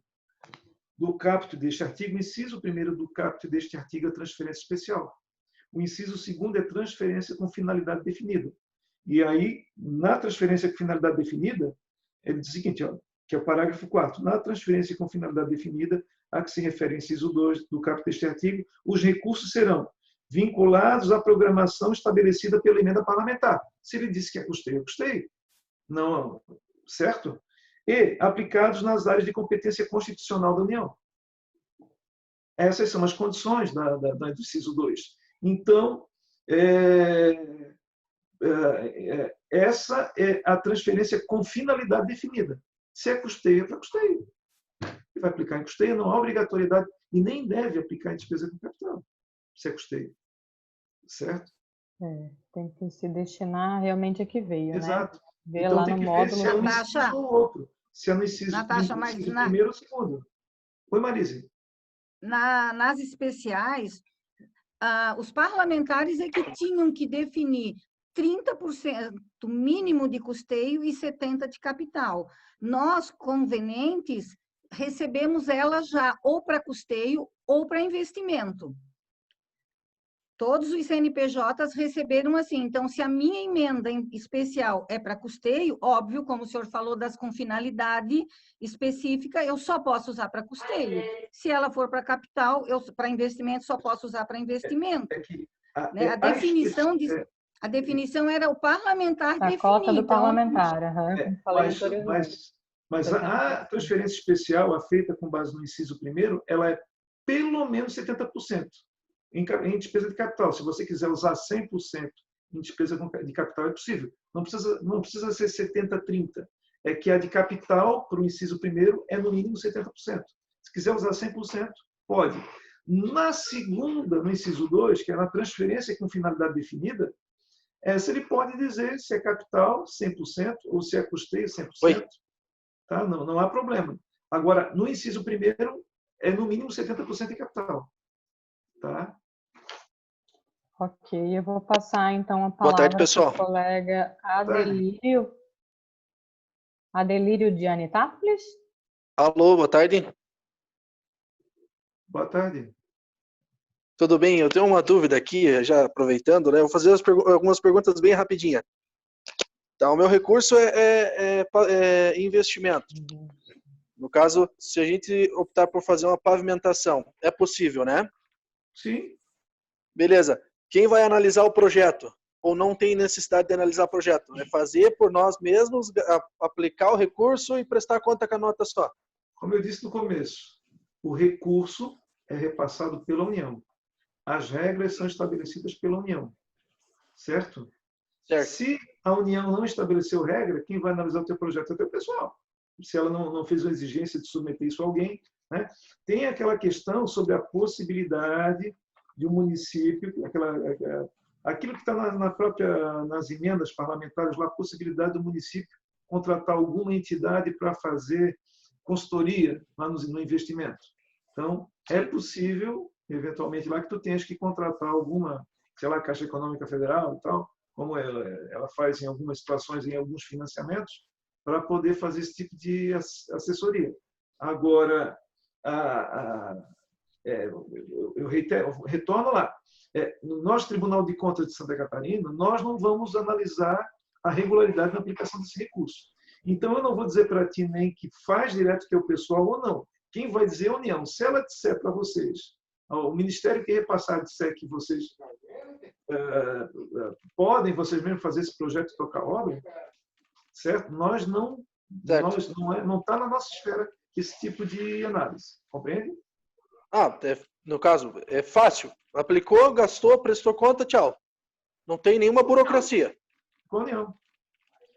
do caput deste artigo, o inciso 1º do caput deste artigo é transferência especial. O inciso 2º é transferência com finalidade definida. E aí, na transferência com finalidade definida, ele diz o seguinte, ó, que é o parágrafo 4º. Na transferência com finalidade definida, a que se refere o inciso 2 do caput deste artigo, os recursos serão vinculados à programação estabelecida pela emenda parlamentar. Se ele disse que é custeio, não, certo? E aplicados nas áreas de competência constitucional da União. Essas são as condições do inciso 2. Então, essa é a transferência com finalidade definida. Se é custeio, é para custeio. Ele vai aplicar em custeio, não há obrigatoriedade e nem deve aplicar em despesa com capital. Se é custeio. Certo? Tem que se destinar realmente a que veio, exato. Né? Ver então, lá tem no que módulo. ver se é um inciso ou outro. Se é no inciso, Natasha, primeiro ou segundo. Oi, Marise. Nas especiais, os parlamentares é que tinham que definir 30% mínimo de custeio e 70% de capital. Nós, convenientes, recebemos ela já ou para custeio ou para investimento. Todos os CNPJs receberam assim. Então, se a minha emenda especial é para custeio, óbvio, como o senhor falou, com finalidade específica, eu só posso usar para custeio. Se ela for para capital, para investimento, só posso usar para investimento. A definição era o parlamentar definir. A cota do parlamentar. Mas a transferência especial, feita com base no inciso 1º, ela é pelo menos 70%. Em despesa de capital. Se você quiser usar 100% em despesa de capital, é possível. Não precisa ser 70-30. É que a de capital, para o inciso 1º, é no mínimo 70%. Se quiser usar 100%, pode. Na segunda, no inciso 2, que é na transferência com finalidade definida, essa ele pode dizer se é capital 100% ou se é custeio 100%. Tá? Não há problema. Agora, no inciso 1º, é no mínimo 70% de capital. Tá? Ok, eu vou passar então a palavra para o colega Adelírio. Adelírio de Anitápolis. Alô, boa tarde. Boa tarde. Tudo bem? Eu tenho uma dúvida aqui, já aproveitando, né? Eu vou fazer algumas perguntas bem rapidinha. Então, o meu recurso é investimento. No caso, se a gente optar por fazer uma pavimentação, é possível, né? Sim. Beleza. Quem vai analisar o projeto? Ou não tem necessidade de analisar o projeto? É fazer por nós mesmos, aplicar o recurso e prestar conta com a nota só. Como eu disse no começo, o recurso é repassado pela União. As regras são estabelecidas pela União. Certo? Certo. Se a União não estabeleceu regra, quem vai analisar o teu projeto é o teu pessoal. Se ela não fez uma exigência de submeter isso a alguém, né? Tem aquela questão sobre a possibilidade de um município, aquilo que está nas emendas parlamentares, lá, a possibilidade do município contratar alguma entidade para fazer consultoria lá no investimento. Então, é possível eventualmente lá que tu tenhas que contratar alguma, sei lá, Caixa Econômica Federal e tal, como ela faz em algumas situações, em alguns financiamentos, para poder fazer esse tipo de assessoria. Agora, eu retorno lá. No nosso Tribunal de Contas de Santa Catarina, nós não vamos analisar a regularidade na aplicação desse recurso. Então, eu não vou dizer para ti nem que faz direto que é o pessoal ou não. Quem vai dizer é a União. Se ela disser para vocês, o Ministério que repassar disser que vocês podem, vocês mesmos fazer esse projeto e tocar obra, certo? Nós não está na nossa esfera esse tipo de análise. Compreende? No caso, é fácil. Aplicou, gastou, prestou conta, tchau. Não tem nenhuma burocracia. Com a União.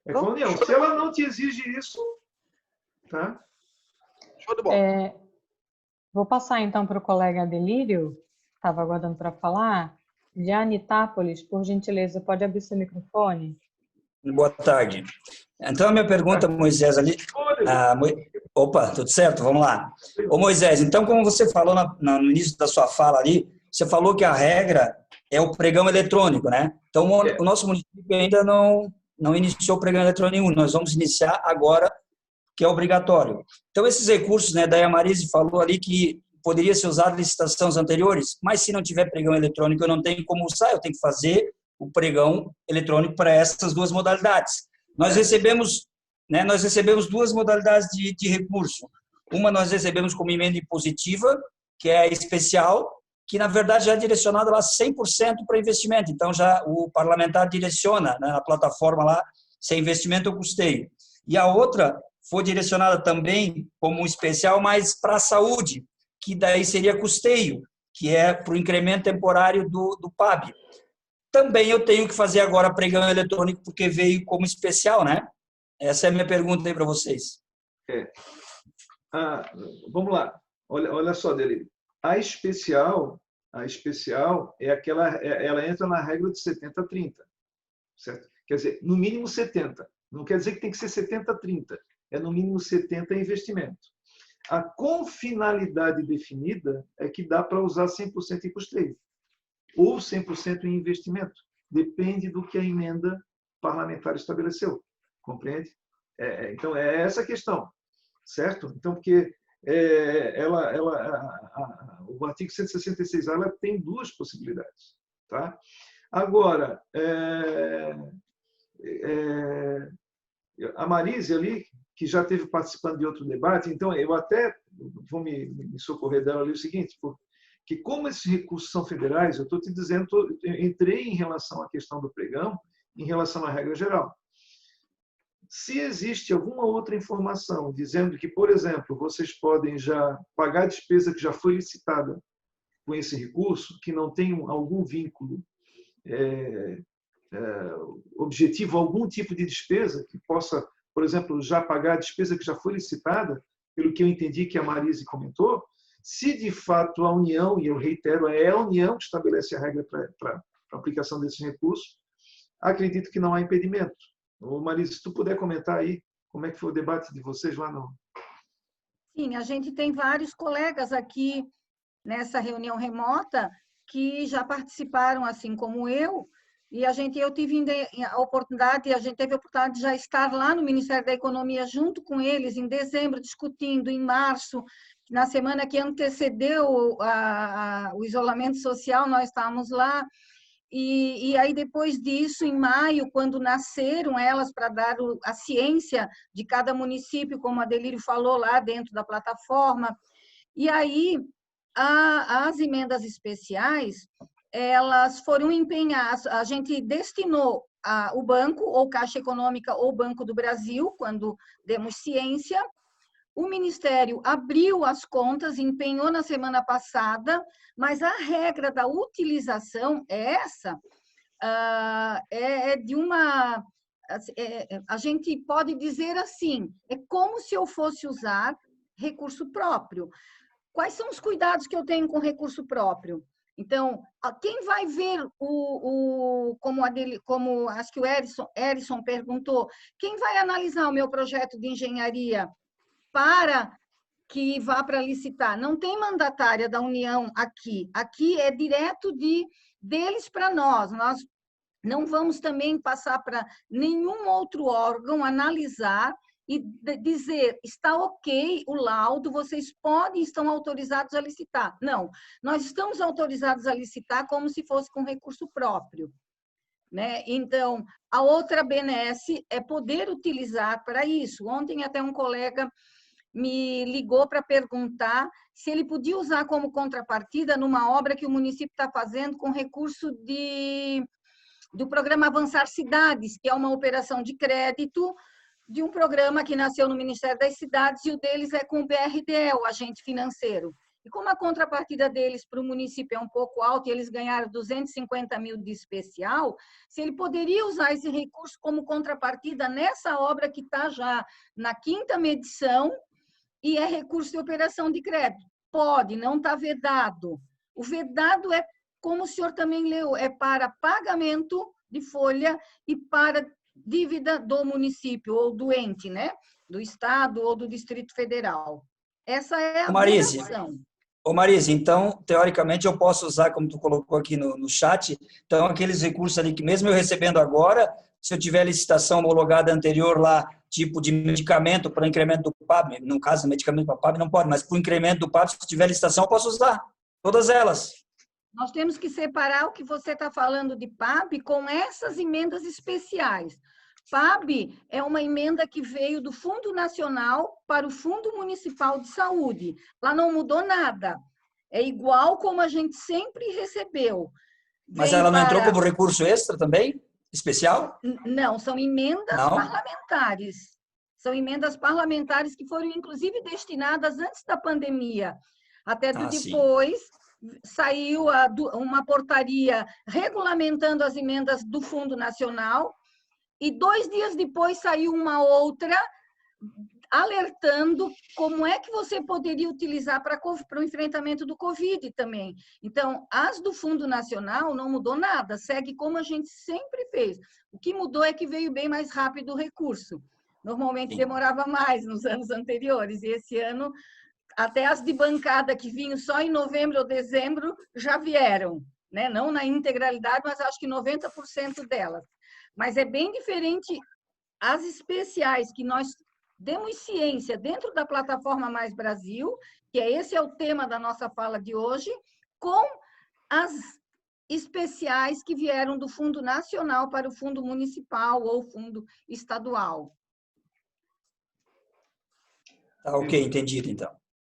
É com a União. Se ela não te exige isso, tá? Show de bola. Vou passar então para o colega Delírio, estava aguardando para falar. De Anitápolis, por gentileza, pode abrir seu microfone? Boa tarde. Então, a minha pergunta, Moisés, ali... Opa, tudo certo? Vamos lá. Ô, Moisés, então, como você falou no início da sua fala ali, você falou que a regra é o pregão eletrônico, né? Então, o nosso município ainda não iniciou o pregão eletrônico nenhum. Nós vamos iniciar agora, que é obrigatório. Então, esses recursos, né, daí a Marise falou ali que poderia ser usado em licitações anteriores, mas se não tiver pregão eletrônico, eu não tenho como usar, eu tenho que fazer o pregão eletrônico para essas duas modalidades. Nós recebemos duas modalidades de recurso. Uma nós recebemos como emenda impositiva, que é especial, que na verdade já é direcionada lá 100% para investimento. Então já o parlamentar direciona, né, na plataforma lá, se é investimento ou custeio. E a outra foi direcionada também como um especial, mas para a saúde, que daí seria custeio, que é para o incremento temporário do PAB. Também eu tenho que fazer agora pregão eletrônico, porque veio como especial, né? Essa é a minha pergunta aí para vocês. Vamos lá. Olha só, Delírio. A especial é aquela, ela entra na regra de 70-30, certo? Quer dizer, no mínimo 70. Não quer dizer que tem que ser 70-30. É no mínimo 70 investimento. A com finalidade definida é que dá para usar 100% em custeio ou 100% em investimento. Depende do que a emenda parlamentar estabeleceu. Compreende? Então, é essa a questão, certo? Então, porque o artigo 166A ela tem duas possibilidades. Tá? Agora, a Marise ali, que já esteve participando de outro debate, então eu até vou me socorrer dela ali o seguinte, que como esses recursos são federais, eu estou te dizendo, eu entrei em relação à questão do pregão, em relação à regra geral. Se existe alguma outra informação dizendo que, por exemplo, vocês podem já pagar a despesa que já foi licitada com esse recurso, que não tem algum vínculo objetivo, algum tipo de despesa, que possa, por exemplo, já pagar a despesa que já foi licitada, pelo que eu entendi que a Marise comentou, se de fato a União, e eu reitero, é a União que estabelece a regra para a aplicação desses recursos, acredito que não há impedimento. Marise, se tu puder comentar aí como é que foi o debate de vocês lá no... Sim, a gente tem vários colegas aqui nessa reunião remota que já participaram, assim como eu, e eu tive a oportunidade de já estar lá no Ministério da Economia junto com eles em dezembro, discutindo em março, na semana que antecedeu o isolamento social, nós estávamos lá. E aí, depois disso, em maio, quando nasceram elas para dar a ciência de cada município, como a Delírio falou lá dentro da plataforma, e aí as emendas especiais, elas foram empenhadas, a gente destinou o banco, ou Caixa Econômica, ou Banco do Brasil, quando demos ciência. O Ministério abriu as contas, empenhou na semana passada, mas a regra da utilização é essa, a gente pode dizer assim, é como se eu fosse usar recurso próprio. Quais são os cuidados que eu tenho com recurso próprio? Então, quem vai ver como acho que o Erison perguntou, quem vai analisar o meu projeto de engenharia para que vá para licitar. Não tem mandatária da União aqui. Aqui é direto deles para nós. Nós não vamos também passar para nenhum outro órgão analisar e dizer, está ok o laudo, vocês podem, estão autorizados a licitar. Não, nós estamos autorizados a licitar como se fosse com recurso próprio, né? Então, a outra benesse é poder utilizar para isso. Ontem até um colega me ligou para perguntar se ele podia usar como contrapartida numa obra que o município está fazendo com recurso do programa Avançar Cidades, que é uma operação de crédito de um programa que nasceu no Ministério das Cidades, e o deles é com o BRDE, o agente financeiro. E como a contrapartida deles para o município é um pouco alta, e eles ganharam 250 mil de especial, se ele poderia usar esse recurso como contrapartida nessa obra que está já na 5ª medição, e é recurso de operação de crédito. Pode, não está vedado. O vedado é, como o senhor também leu, é para pagamento de folha e para dívida do município ou do ente, né? Do Estado ou do Distrito Federal. Essa é a vedação. Ô Marise, então, teoricamente, eu posso usar, como tu colocou aqui no chat, então, aqueles recursos ali que mesmo eu recebendo agora, se eu tiver licitação homologada anterior lá, tipo de medicamento para incremento do PAB, no caso, medicamento para PAB não pode, mas para o incremento do PAB, se tiver licitação, eu posso usar todas elas. Nós temos que separar o que você está falando de PAB com essas emendas especiais. PAB é uma emenda que veio do Fundo Nacional para o Fundo Municipal de Saúde. Lá não mudou nada. É igual como a gente sempre recebeu. Mas ela não entrou como recurso extra também? Especial? Não, são emendas parlamentares. São emendas parlamentares que foram, inclusive, destinadas antes da pandemia. Até depois saiu uma portaria regulamentando as emendas do Fundo Nacional, e 2 dias depois saiu uma outra alertando como é que você poderia utilizar para o enfrentamento do Covid também. Então, as do Fundo Nacional não mudou nada, segue como a gente sempre fez. O que mudou é que veio bem mais rápido o recurso. Normalmente demorava mais nos anos anteriores, e esse ano até as de bancada que vinham só em novembro ou dezembro já vieram, né? Não na integralidade, mas acho que 90% delas. Mas é bem diferente as especiais que nós demos ciência dentro da plataforma Mais Brasil, que esse é o tema da nossa fala de hoje, com as especiais que vieram do Fundo Nacional para o Fundo Municipal ou Fundo Estadual. Tá ok, entendido então.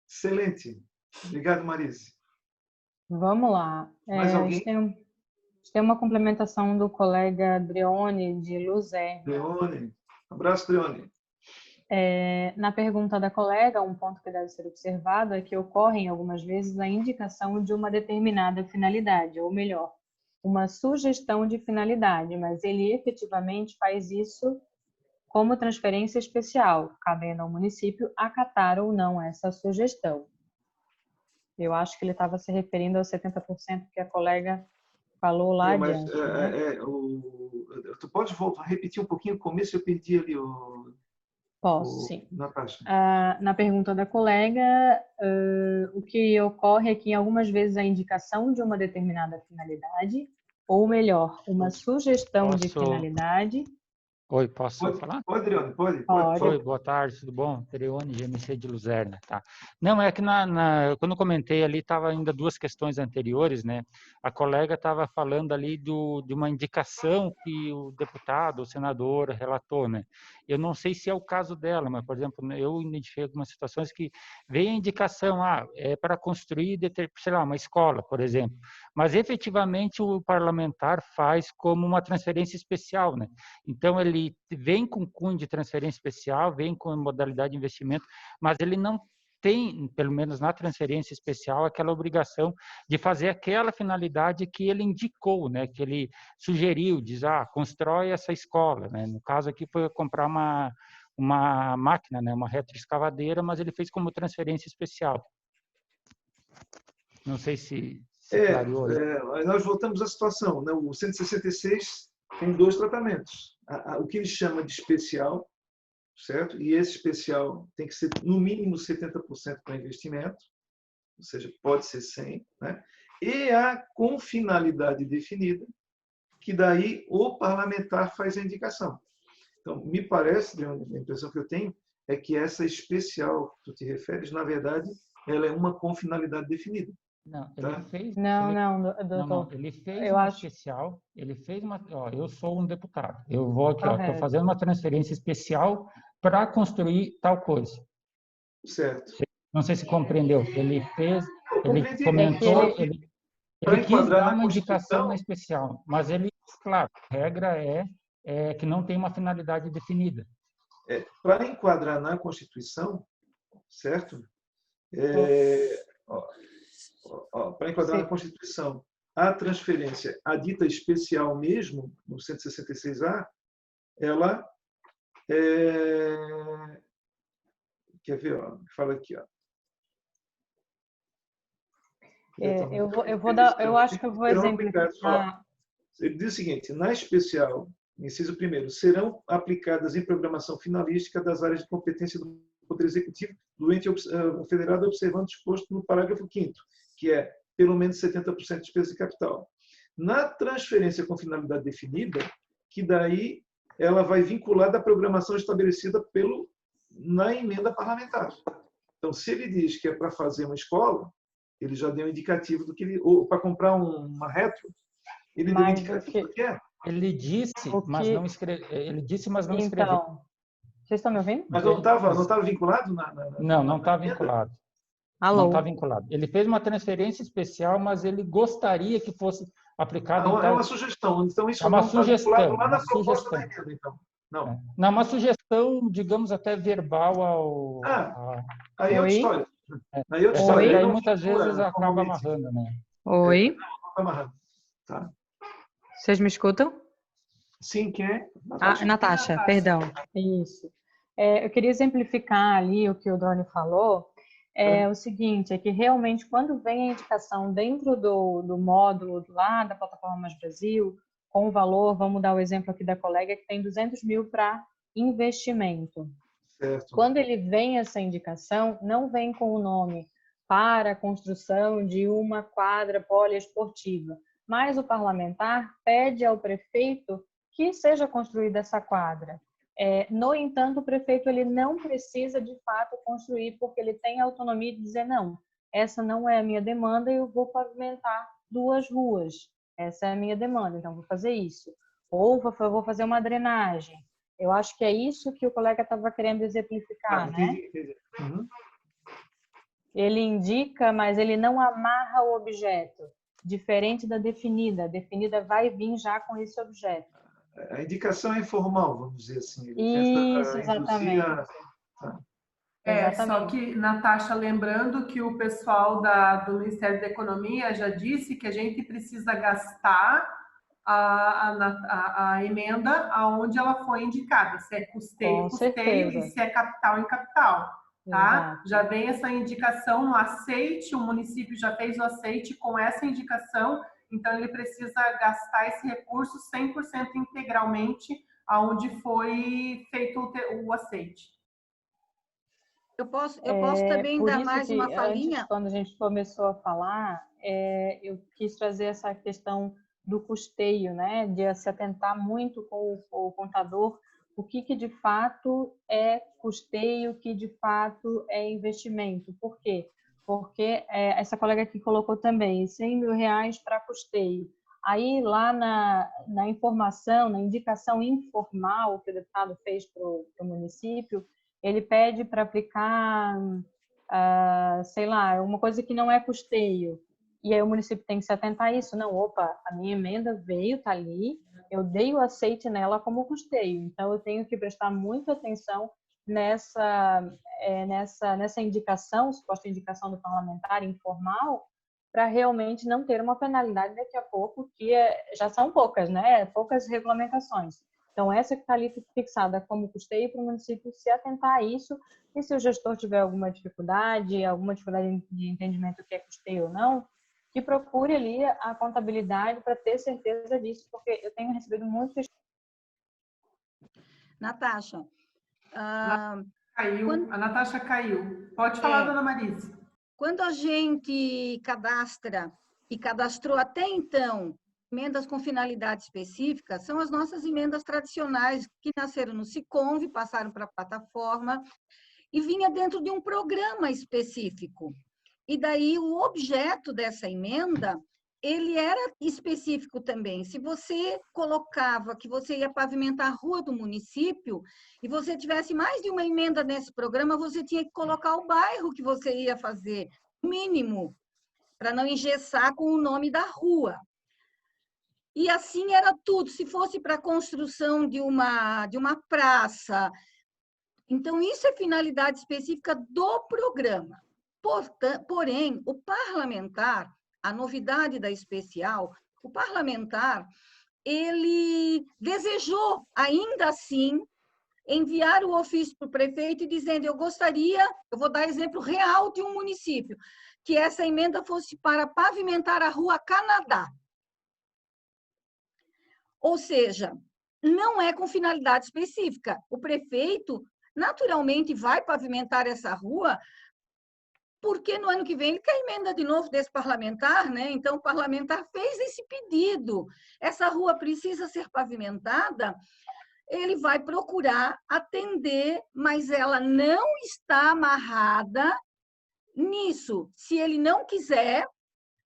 Excelente. Obrigado, Marise. Vamos lá. Mais alguém? Tem uma complementação do colega Drione, de Luzerne. Drione. Abraço, Drione. Na pergunta da colega, um ponto que deve ser observado é que ocorre algumas vezes a indicação de uma determinada finalidade, ou melhor, uma sugestão de finalidade, mas ele efetivamente faz isso como transferência especial, cabendo ao município acatar ou não essa sugestão. Eu acho que ele estava se referindo aos 70% que a colega falou lá adiante. Tu pode repetir um pouquinho o começo? Eu perdi ali Posso, sim. Natasha. Na pergunta da colega, o que ocorre é que, algumas vezes, a indicação de uma determinada finalidade, ou melhor, uma sugestão de finalidade. Oi, posso falar? Pode, Adriano, pode. Oi, boa tarde, tudo bom? Terione, GMC de Luzerne, tá? Não, é que quando eu comentei ali, estava ainda 2 questões anteriores, né? A colega estava falando ali de uma indicação que o deputado, o senador relatou, né? Eu não sei se é o caso dela, mas, por exemplo, eu identifiquei algumas situações que veio a indicação, é para construir, sei lá, uma escola, por exemplo, mas efetivamente o parlamentar faz como uma transferência especial, né? Então, ele vem com cunho de transferência especial, vem com modalidade de investimento, mas ele não tem, pelo menos na transferência especial, aquela obrigação de fazer aquela finalidade que ele indicou, né? Que ele sugeriu, diz, constrói essa escola, né? No caso aqui foi comprar uma máquina, né? Uma retroescavadeira, mas ele fez como transferência especial. Não sei se clareou. Nós voltamos à situação, né? O 166 tem 2 tratamentos. O que ele chama de especial certo? E esse especial tem que ser no mínimo 70% para investimento, ou seja, pode ser 100%, né? E a com finalidade definida, que daí o parlamentar faz a indicação. Então, me parece, a impressão que eu tenho, é que essa especial que tu te referes, na verdade, ela é uma com finalidade definida. Não, Tá? ele fez. Não, doutor. Não, ele fez Eu uma acho especial. Ele fez uma. Ó, eu sou um deputado. Eu vou aqui, ó, estou correto. fazendo uma transferência especial para construir tal coisa. Certo. Não sei se compreendeu. Ele fez. Eu Ele compreendi. comentou. Só que, para Ele quis enquadrar dar na uma indicação na Constituição, especial, mas ele, claro, a regra é que não tem uma finalidade definida. para enquadrar na Constituição, certo? Para enquadrar Sim. na Constituição, a transferência, a dita especial mesmo, no 166A, ela quer ver, ó, fala aqui, ó. Eu acho que eu vou exemplificar. Ele diz o seguinte: na especial, inciso 1º, serão aplicadas em programação finalística das áreas de competência do Poder Executivo do ente federado, observando o disposto no parágrafo 5º, que é pelo menos 70% de despesa de capital. Na transferência com finalidade definida, que daí ela vai vincular da programação estabelecida na emenda parlamentar. Então, se ele diz que é para fazer uma escola, ele já deu um indicativo do que ele... Ou para comprar uma retro, ele deu um indicativo do que é. Ele disse, mas não escreveu. Ele disse, mas não escreveu. Então, vocês estão me ouvindo? Mas não estava vinculado? Não está vinculado. Alô? Não está vinculado. Ele fez uma transferência especial, mas ele gostaria que fosse aplicado em tal... É uma sugestão. Então, isso é uma não está vinculado lá na proposta sugestão. da emenda, então. Não. Não, uma sugestão, digamos, até verbal ao... Aí é outra história. Aí outra história. Aí muitas vezes acaba amarrando, né? Oi? Amarrando. Tá. Vocês me escutam? Sim, quem é? Natasha, perdão. Isso. Eu queria exemplificar ali o que o Drone falou. O seguinte, é que realmente quando vem a indicação dentro do módulo lá da plataforma Mais Brasil, com o valor, vamos dar o exemplo aqui da colega que tem 200 mil para investimento. Certo. Quando ele vem essa indicação, não vem com o nome para a construção de uma quadra poliesportiva, mas o parlamentar pede ao prefeito que seja construída essa quadra. No entanto, o prefeito ele não precisa de fato construir, porque ele tem autonomia de dizer não, essa não é a minha demanda, eu vou pavimentar 2 ruas, essa é a minha demanda, então vou fazer isso. Ou vou fazer uma drenagem. Eu acho que é isso que o colega estava querendo exemplificar, né? Entendi. Uhum. Ele indica, mas ele não amarra o objeto, diferente da definida. A definida vai vir já com esse objeto. A indicação é informal, vamos dizer assim. Isso, exatamente. Só que, Natasha, lembrando que o pessoal do Ministério da Economia já disse que a gente precisa gastar a emenda aonde ela foi indicada, se é custeio, e se é capital em capital, tá? Exato. Já vem essa indicação no aceite, o município já fez o aceite com essa indicação, então ele precisa gastar esse recurso 100% integralmente aonde foi feito o aceite. Eu posso também dar mais uma falinha? Antes, quando a gente começou a falar, eu quis trazer essa questão do custeio, né? De se atentar muito com o contador, o que de fato é custeio, o que de fato é investimento. Por quê? Porque essa colega aqui colocou também 100 mil reais para custeio. Aí, lá na informação, na indicação informal que o deputado fez para o município, ele pede para aplicar, sei lá, uma coisa que não é custeio. E aí o município tem que se atentar a isso. Não, opa, a minha emenda veio, está ali, eu dei o aceite nela como custeio. Então, eu tenho que prestar muita atenção nessa indicação, suposta indicação do parlamentar informal, para realmente não ter uma penalidade daqui a pouco, que já são poucas, né? Poucas regulamentações. Então, essa que está ali fixada como custeio para o município se atentar a isso, e se o gestor tiver alguma dificuldade de entendimento do que é custeio ou não, que procure ali a contabilidade para ter certeza disso, porque eu tenho recebido muito... Natasha, Caiu, a Natasha caiu. Pode falar, dona Marisa. Quando a gente cadastra e cadastrou até então emendas com finalidade específica, são as nossas emendas tradicionais que nasceram no Siconv, passaram para a plataforma e vinha dentro de um programa específico. E daí o objeto dessa emenda, ele era específico também. Se você colocava que você ia pavimentar a rua do município e você tivesse mais de uma emenda nesse programa, você tinha que colocar o bairro que você ia fazer, mínimo, para não engessar com o nome da rua. E assim era tudo. Se fosse para a construção de uma praça, então isso é finalidade específica do programa. Porém, o parlamentar, a novidade da especial, o parlamentar, ele desejou, ainda assim, enviar o ofício para o prefeito dizendo, eu vou dar exemplo real de um município, que essa emenda fosse para pavimentar a rua Canadá. Ou seja, não é com finalidade específica. O prefeito, naturalmente, vai pavimentar essa rua, porque no ano que vem ele quer emenda de novo desse parlamentar, né? Então, o parlamentar fez esse pedido. Essa rua precisa ser pavimentada, ele vai procurar atender, mas ela não está amarrada nisso. Se ele não quiser,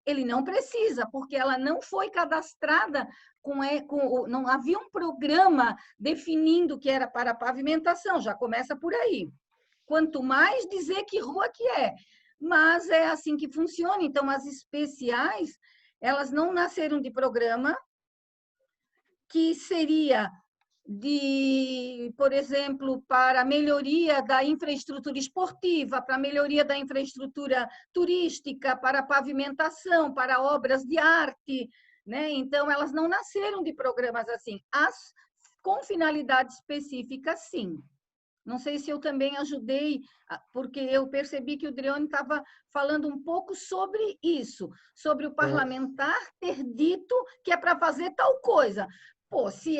ele não precisa, porque ela não foi cadastrada, não havia um programa definindo que era para pavimentação, já começa por aí. Quanto mais dizer que rua que é. Mas é assim que funciona. Então, as especiais, elas não nasceram de programa, que seria por exemplo, para a melhoria da infraestrutura esportiva, para a melhoria da infraestrutura turística, para a pavimentação, para obras de arte, né? Então, elas não nasceram de programas assim. Com finalidade específica, sim. Não sei se eu também ajudei, porque eu percebi que o Drione estava falando um pouco sobre isso, sobre o parlamentar ter dito que é para fazer tal coisa. Pô, se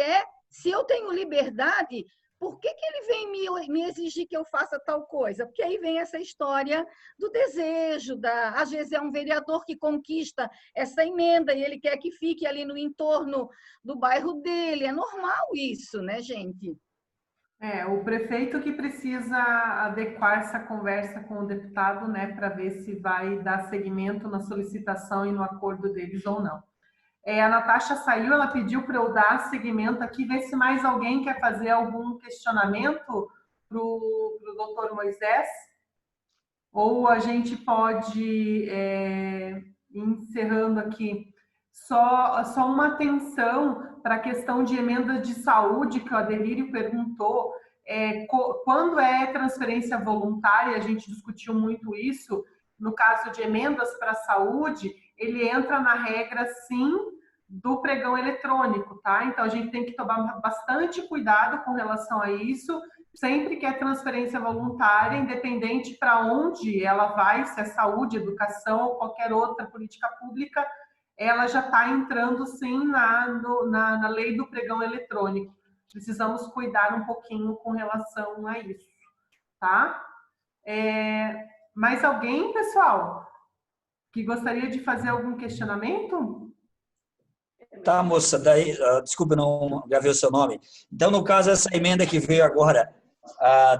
eu tenho liberdade, por que ele vem me exigir que eu faça tal coisa? Porque aí vem essa história do desejo, às vezes é um vereador que conquista essa emenda e ele quer que fique ali no entorno do bairro dele. É normal isso, né, gente? O prefeito que precisa adequar essa conversa com o deputado, né, para ver se vai dar seguimento na solicitação e no acordo deles ou não. A Natasha saiu, ela pediu para eu dar seguimento aqui, ver se mais alguém quer fazer algum questionamento para o doutor Moisés, ou a gente pode ir encerrando aqui. Só uma atenção para a questão de emenda de saúde, que o Adelírio perguntou. Quando é transferência voluntária, a gente discutiu muito isso, no caso de emendas para a saúde, ele entra na regra, sim, do pregão eletrônico, tá? Então, a gente tem que tomar bastante cuidado com relação a isso, sempre que é transferência voluntária, independente para onde ela vai, se é saúde, educação ou qualquer outra política pública, ela já está entrando, sim, na lei do pregão eletrônico. Precisamos cuidar um pouquinho com relação a isso, tá? Mais alguém, pessoal, que gostaria de fazer algum questionamento? Tá, moça, daí, desculpa, não gravei o seu nome. Então, no caso, essa emenda que veio agora,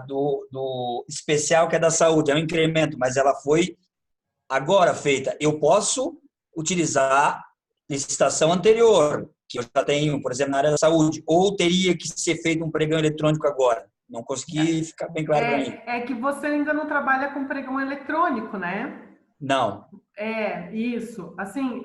do especial, que é da saúde, é um incremento, mas ela foi agora feita. Eu posso utilizar licitação anterior, que eu já tenho, por exemplo, na área da saúde, ou teria que ser feito um pregão eletrônico agora? Não consegui ficar bem claro para mim. É que você ainda não trabalha com pregão eletrônico, né? Não. Isso. Assim,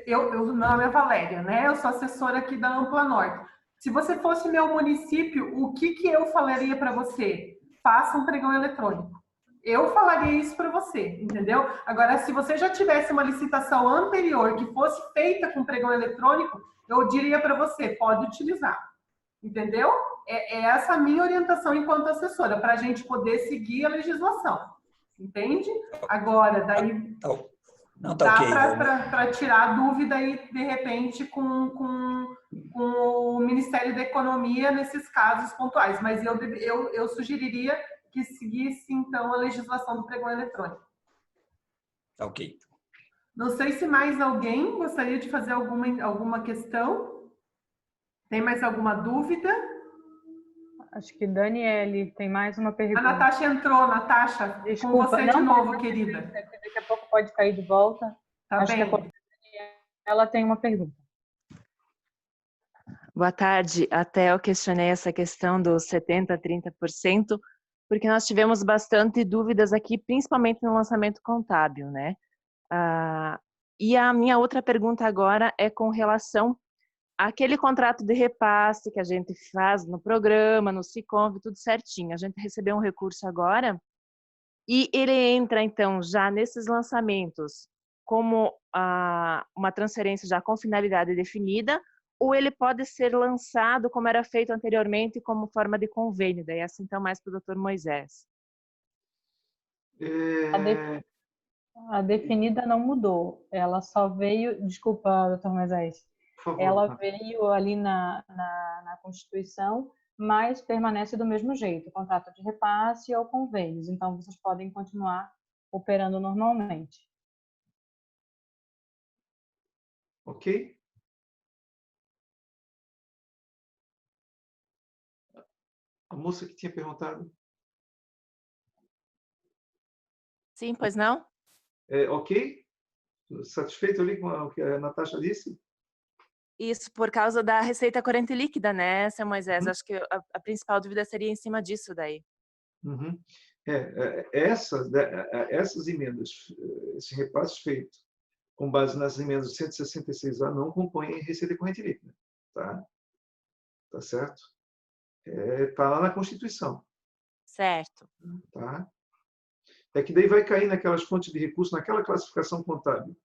meu nome é Valéria, né? Eu sou assessora aqui da Ampla Norte. Se você fosse meu município, o que eu falaria para você? Faça um pregão eletrônico. Eu falaria isso para você, entendeu? Agora, se você já tivesse uma licitação anterior que fosse feita com pregão eletrônico, eu diria para você, pode utilizar, entendeu? Essa a minha orientação enquanto assessora, para a gente poder seguir a legislação, entende? Agora, daí... Não, tá ok. Para tirar a dúvida aí, de repente, com o Ministério da Economia nesses casos pontuais. Mas eu sugeriria que seguisse, então, a legislação do pregão eletrônico. Tá ok. Não sei se mais alguém gostaria de fazer alguma questão. Tem mais alguma dúvida? Acho que Daniele tem mais uma pergunta. A Natasha entrou, Natasha. Desculpa, com você de novo, querida. Daqui a pouco pode cair de volta. Tá Acho bem. que ela tem uma pergunta. Boa tarde. Até eu questionei essa questão dos 70%, 30%, porque nós tivemos bastante dúvidas aqui, principalmente no lançamento contábil, né? E a minha outra pergunta agora é com relação àquele contrato de repasse que a gente faz no programa, no Siconv, tudo certinho. A gente recebeu um recurso agora e ele entra, então, já nesses lançamentos como uma transferência já com finalidade definida, ou ele pode ser lançado como era feito anteriormente como forma de convênio? Daí essa então mais para o Dr. Moisés. A definida não mudou, ela só veio, desculpa, Dr. Moisés, ela veio ali na Constituição, mas permanece do mesmo jeito, contrato de repasse ou convênios, então vocês podem continuar operando normalmente. Ok? A moça que tinha perguntado. Sim, pois não? Ok? Satisfeito ali com o que a Natasha disse? Isso, por causa da receita corrente líquida, né, seu Moisés? Acho que a principal dúvida seria em cima disso daí. Uhum. Essas emendas, esse repasse feito com base nas emendas 166A não compõem receita corrente líquida. Tá certo? Tá lá na Constituição. Certo. Tá? É que daí vai cair naquelas fontes de recurso, naquela classificação contábil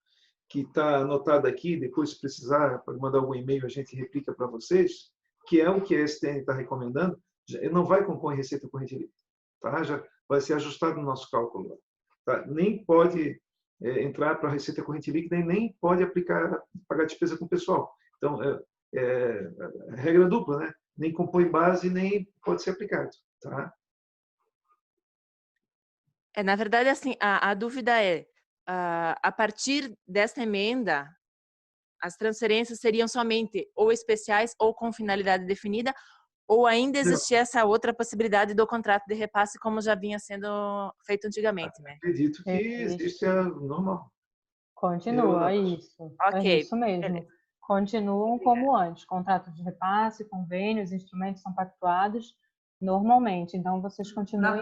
que está anotada aqui, depois se precisar, pode mandar algum e-mail, a gente replica para vocês, que é o que a STN está recomendando, não vai compor receita corrente líquida. Tá? Já vai ser ajustado no nosso cálculo. Tá? Nem pode entrar para a receita corrente líquida e nem pode pagar despesa com o pessoal. Então, regra dupla, né? Nem compõe base, nem pode ser aplicado. Tá? Na verdade, assim, a dúvida é, a partir desta emenda, as transferências seriam somente ou especiais ou com finalidade definida, ou ainda existia essa outra possibilidade do contrato de repasse, como já vinha sendo feito antigamente, né? Acredito que existe a normal. Continua, isso. Ok. É isso mesmo. Beleza. Continuam como antes. Contrato de repasse, convênios, instrumentos são pactuados normalmente. Então, vocês continuam...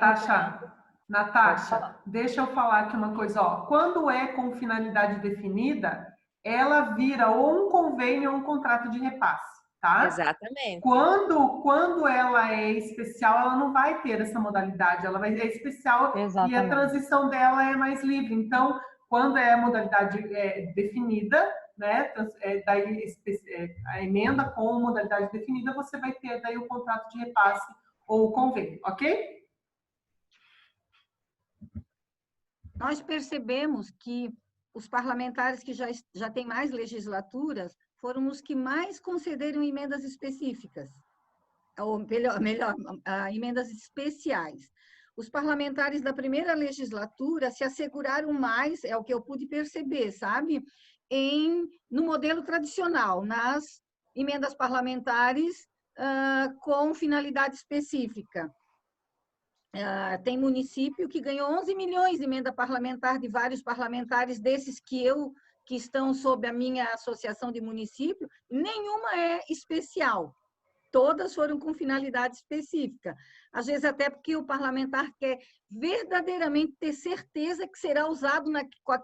Natasha, deixa eu falar aqui uma coisa. Quando é com finalidade definida, ela vira ou um convênio ou um contrato de repasse, tá? Exatamente. Quando ela é especial, ela não vai ter essa modalidade, ela vai ser especial. Exatamente. E a transição dela é mais livre. Então, quando é a modalidade definida, né, daí a emenda com modalidade definida, você vai ter daí o contrato de repasse ou o convênio, ok? Nós percebemos que os parlamentares que já têm mais legislaturas foram os que mais concederam emendas específicas, ou melhor, emendas especiais. Os parlamentares da primeira legislatura se asseguraram mais, é o que eu pude perceber, sabe? No modelo tradicional, nas emendas parlamentares com finalidade específica. Tem município que ganhou 11 milhões de emenda parlamentar de vários parlamentares desses que estão sob a minha associação de município, nenhuma é especial. Todas foram com finalidade específica. Às vezes até porque o parlamentar quer verdadeiramente ter certeza que será usado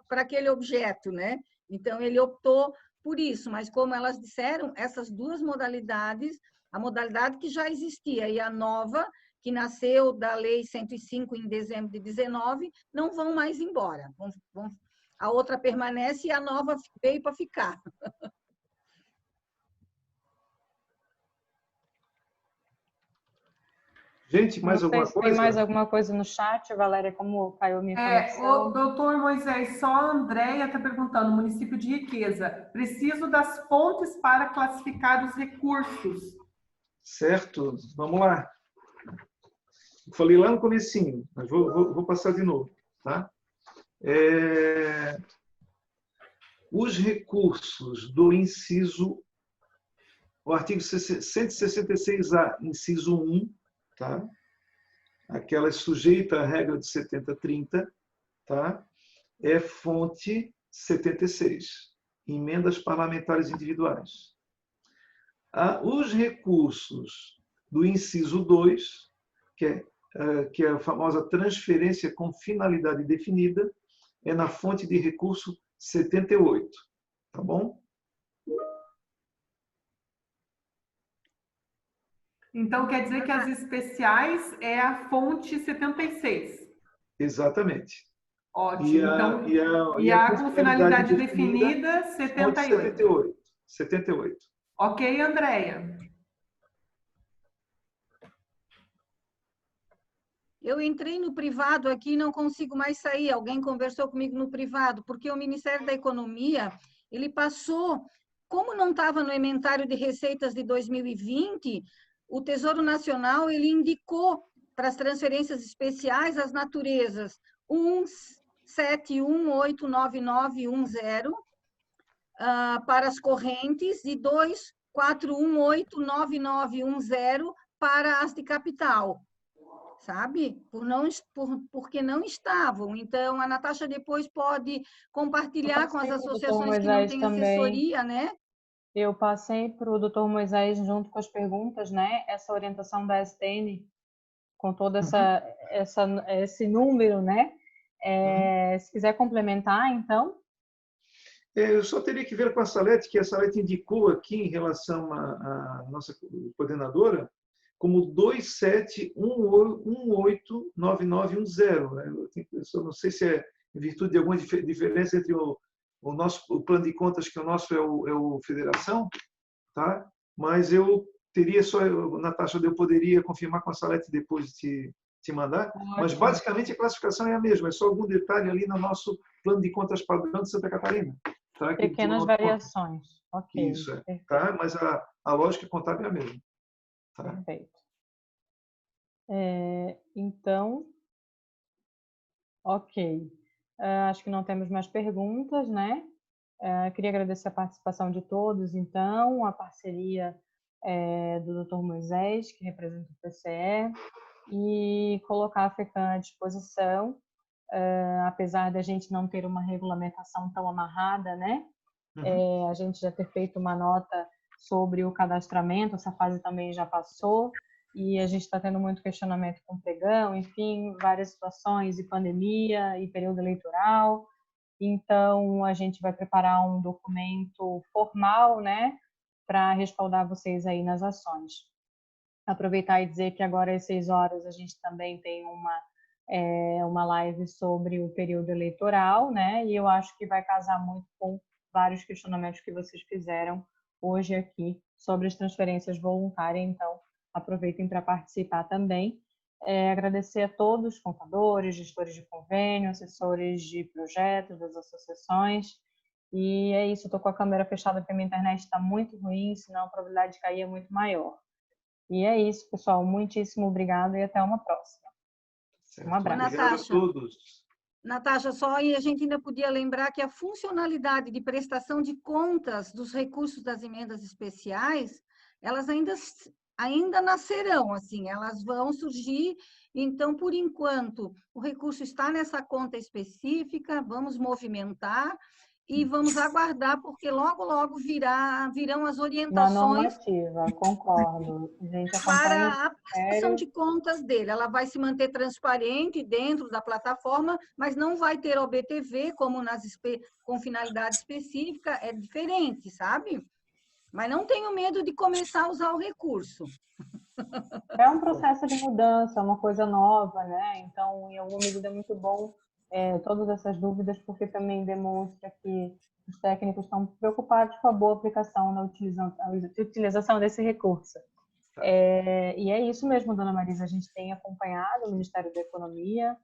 para aquele objeto, né? Então, ele optou por isso. Mas, como elas disseram, essas duas modalidades, a modalidade que já existia e a nova, que nasceu da Lei 105 em dezembro de 19, não vão mais embora. A outra permanece e a nova veio para ficar. Gente, mais Não sei alguma se tem mais coisa? alguma coisa no chat, Valéria, como caiu a minha O conexão. doutor Moisés, só a Andréia está perguntando, município de Riqueza, preciso das fontes para classificar os recursos. Certo, vamos lá. Falei lá no comecinho, mas vou passar de novo. Tá? Os recursos do inciso, o artigo 166A, inciso 1, tá? Aquela sujeita à regra de 70-30, tá? É fonte 76, emendas parlamentares individuais. Os recursos do inciso 2, que é a famosa transferência com finalidade definida, é na fonte de recurso 78, tá bom? Então, quer dizer que as especiais é a fonte 76. Exatamente. Ótimo. E a com finalidade definida, definida, fonte 78. 78. Ok, Andréia. Eu entrei no privado aqui e não consigo mais sair. Alguém conversou comigo no privado, porque o Ministério da Economia, ele passou, como não estava no inventário de receitas de 2020, o Tesouro Nacional ele indicou para as transferências especiais as naturezas 171899910 para as correntes e 24189910 para as de capital. Sabe? Porque não estavam. Então, a Natasha depois pode compartilhar com as associações que não têm assessoria, né? Eu passei para o doutor Moisés, junto com as perguntas, né? Essa orientação da STN, com todo esse número, né? Se quiser complementar, então. Eu só teria que ver com a Salete, que a Salete indicou aqui em relação à nossa coordenadora, como 27189910. Eu não sei se é em virtude de alguma diferença entre o plano de contas, que o nosso é o Federação, tá? Mas eu teria só, Natasha, eu poderia confirmar com a Salete depois de te mandar, mas basicamente a classificação é a mesma, é só algum detalhe ali no nosso plano de contas padrão de Santa Catarina. Tá? Pequenas variações. Ok. Isso, tá? Mas a lógica contábil é a mesma. Tá? Perfeito. Então, ok. Acho que não temos mais perguntas, né? Queria agradecer a participação de todos, então, a parceria do Dr. Moisés, que representa o PCE, e colocar a FECAM à disposição, apesar da gente não ter uma regulamentação tão amarrada, né? A gente já ter feito uma nota sobre o cadastramento, essa fase também já passou, e a gente está tendo muito questionamento com o pregão, enfim, várias situações, e pandemia, e período eleitoral. Então, a gente vai preparar um documento formal, né, para respaldar vocês aí nas ações. Aproveitar e dizer que agora às 6 horas a gente também tem uma live sobre o período eleitoral, né, e eu acho que vai casar muito com vários questionamentos que vocês fizeram hoje aqui sobre as transferências voluntárias, então aproveitem para participar também. Agradecer a todos, contadores, gestores de convênio, assessores de projetos das associações, e é isso, estou com a câmera fechada porque a minha internet está muito ruim, senão a probabilidade de cair é muito maior. E é isso, pessoal, muitíssimo obrigado e até uma próxima. Um abraço. Obrigado a todos. Natasha, só aí a gente ainda podia lembrar que a funcionalidade de prestação de contas dos recursos das emendas especiais, elas ainda nascerão, assim, elas vão surgir. Então, por enquanto, o recurso está nessa conta específica, vamos movimentar e vamos aguardar, porque logo, logo virão as orientações. Uma normativa, concordo. A gente para a prestação de contas dele. Ela vai se manter transparente dentro da plataforma, mas não vai ter OBTV, como com finalidade específica, é diferente, sabe? Mas não tenho medo de começar a usar o recurso. É um processo de mudança, uma coisa nova, né? Então, em alguma medida é muito bom todas essas dúvidas, porque também demonstra que os técnicos estão preocupados com a boa aplicação na utilização desse recurso. E é isso mesmo, dona Marisa, a gente tem acompanhado o Ministério da Economia.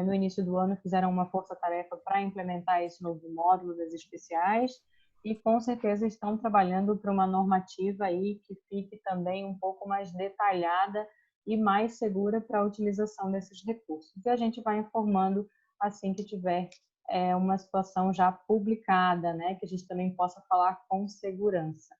No início do ano fizeram uma força-tarefa para implementar esse novo módulo das especiais e com certeza estão trabalhando para uma normativa aí que fique também um pouco mais detalhada e mais segura para a utilização desses recursos. E a gente vai informando assim que tiver uma situação já publicada, né, que a gente também possa falar com segurança.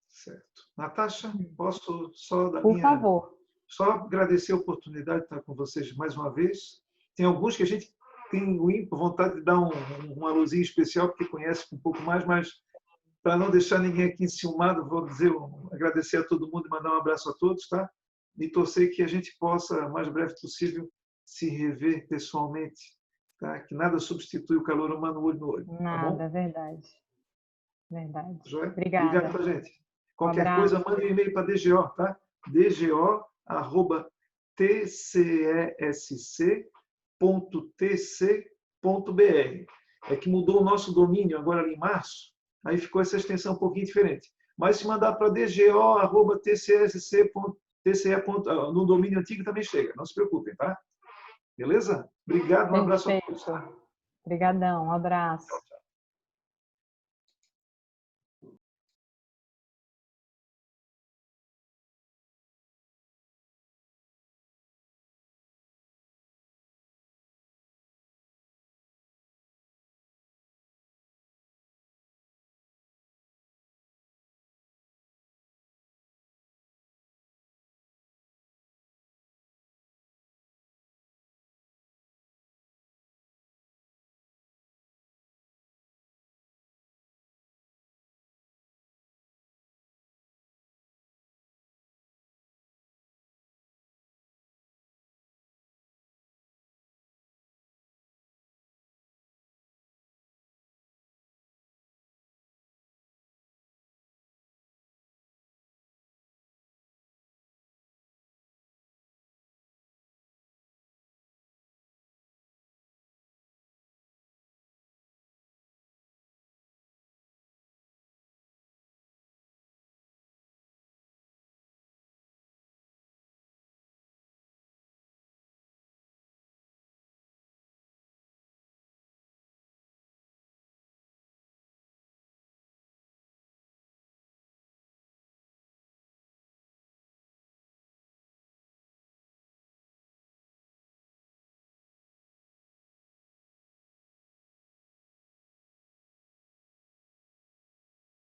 Certo. Natasha, posso só dar Por favor. Só agradecer a oportunidade de estar com vocês mais uma vez. Tem alguns que a gente tem vontade de dar uma luzinha especial, porque conhece um pouco mais, mas para não deixar ninguém aqui enciumado, vou dizer, agradecer a todo mundo e mandar um abraço a todos, tá? E torcer que a gente possa, o mais breve possível, se rever pessoalmente, tá? Que nada substitui o calor humano olho no olho. Nada, tá bom? Verdade. Verdade. Joia? Obrigada. Obrigado pra gente. Qualquer coisa, manda um e-mail para DGO, tá? dgo@tcsc.tc.br. É que mudou o nosso domínio agora em março, aí ficou essa extensão um pouquinho diferente. Mas se mandar para dgo@tcsc.tce. No domínio antigo também chega, não se preocupem, tá? Beleza? Obrigado, um abraço a todos. Obrigadão, um abraço.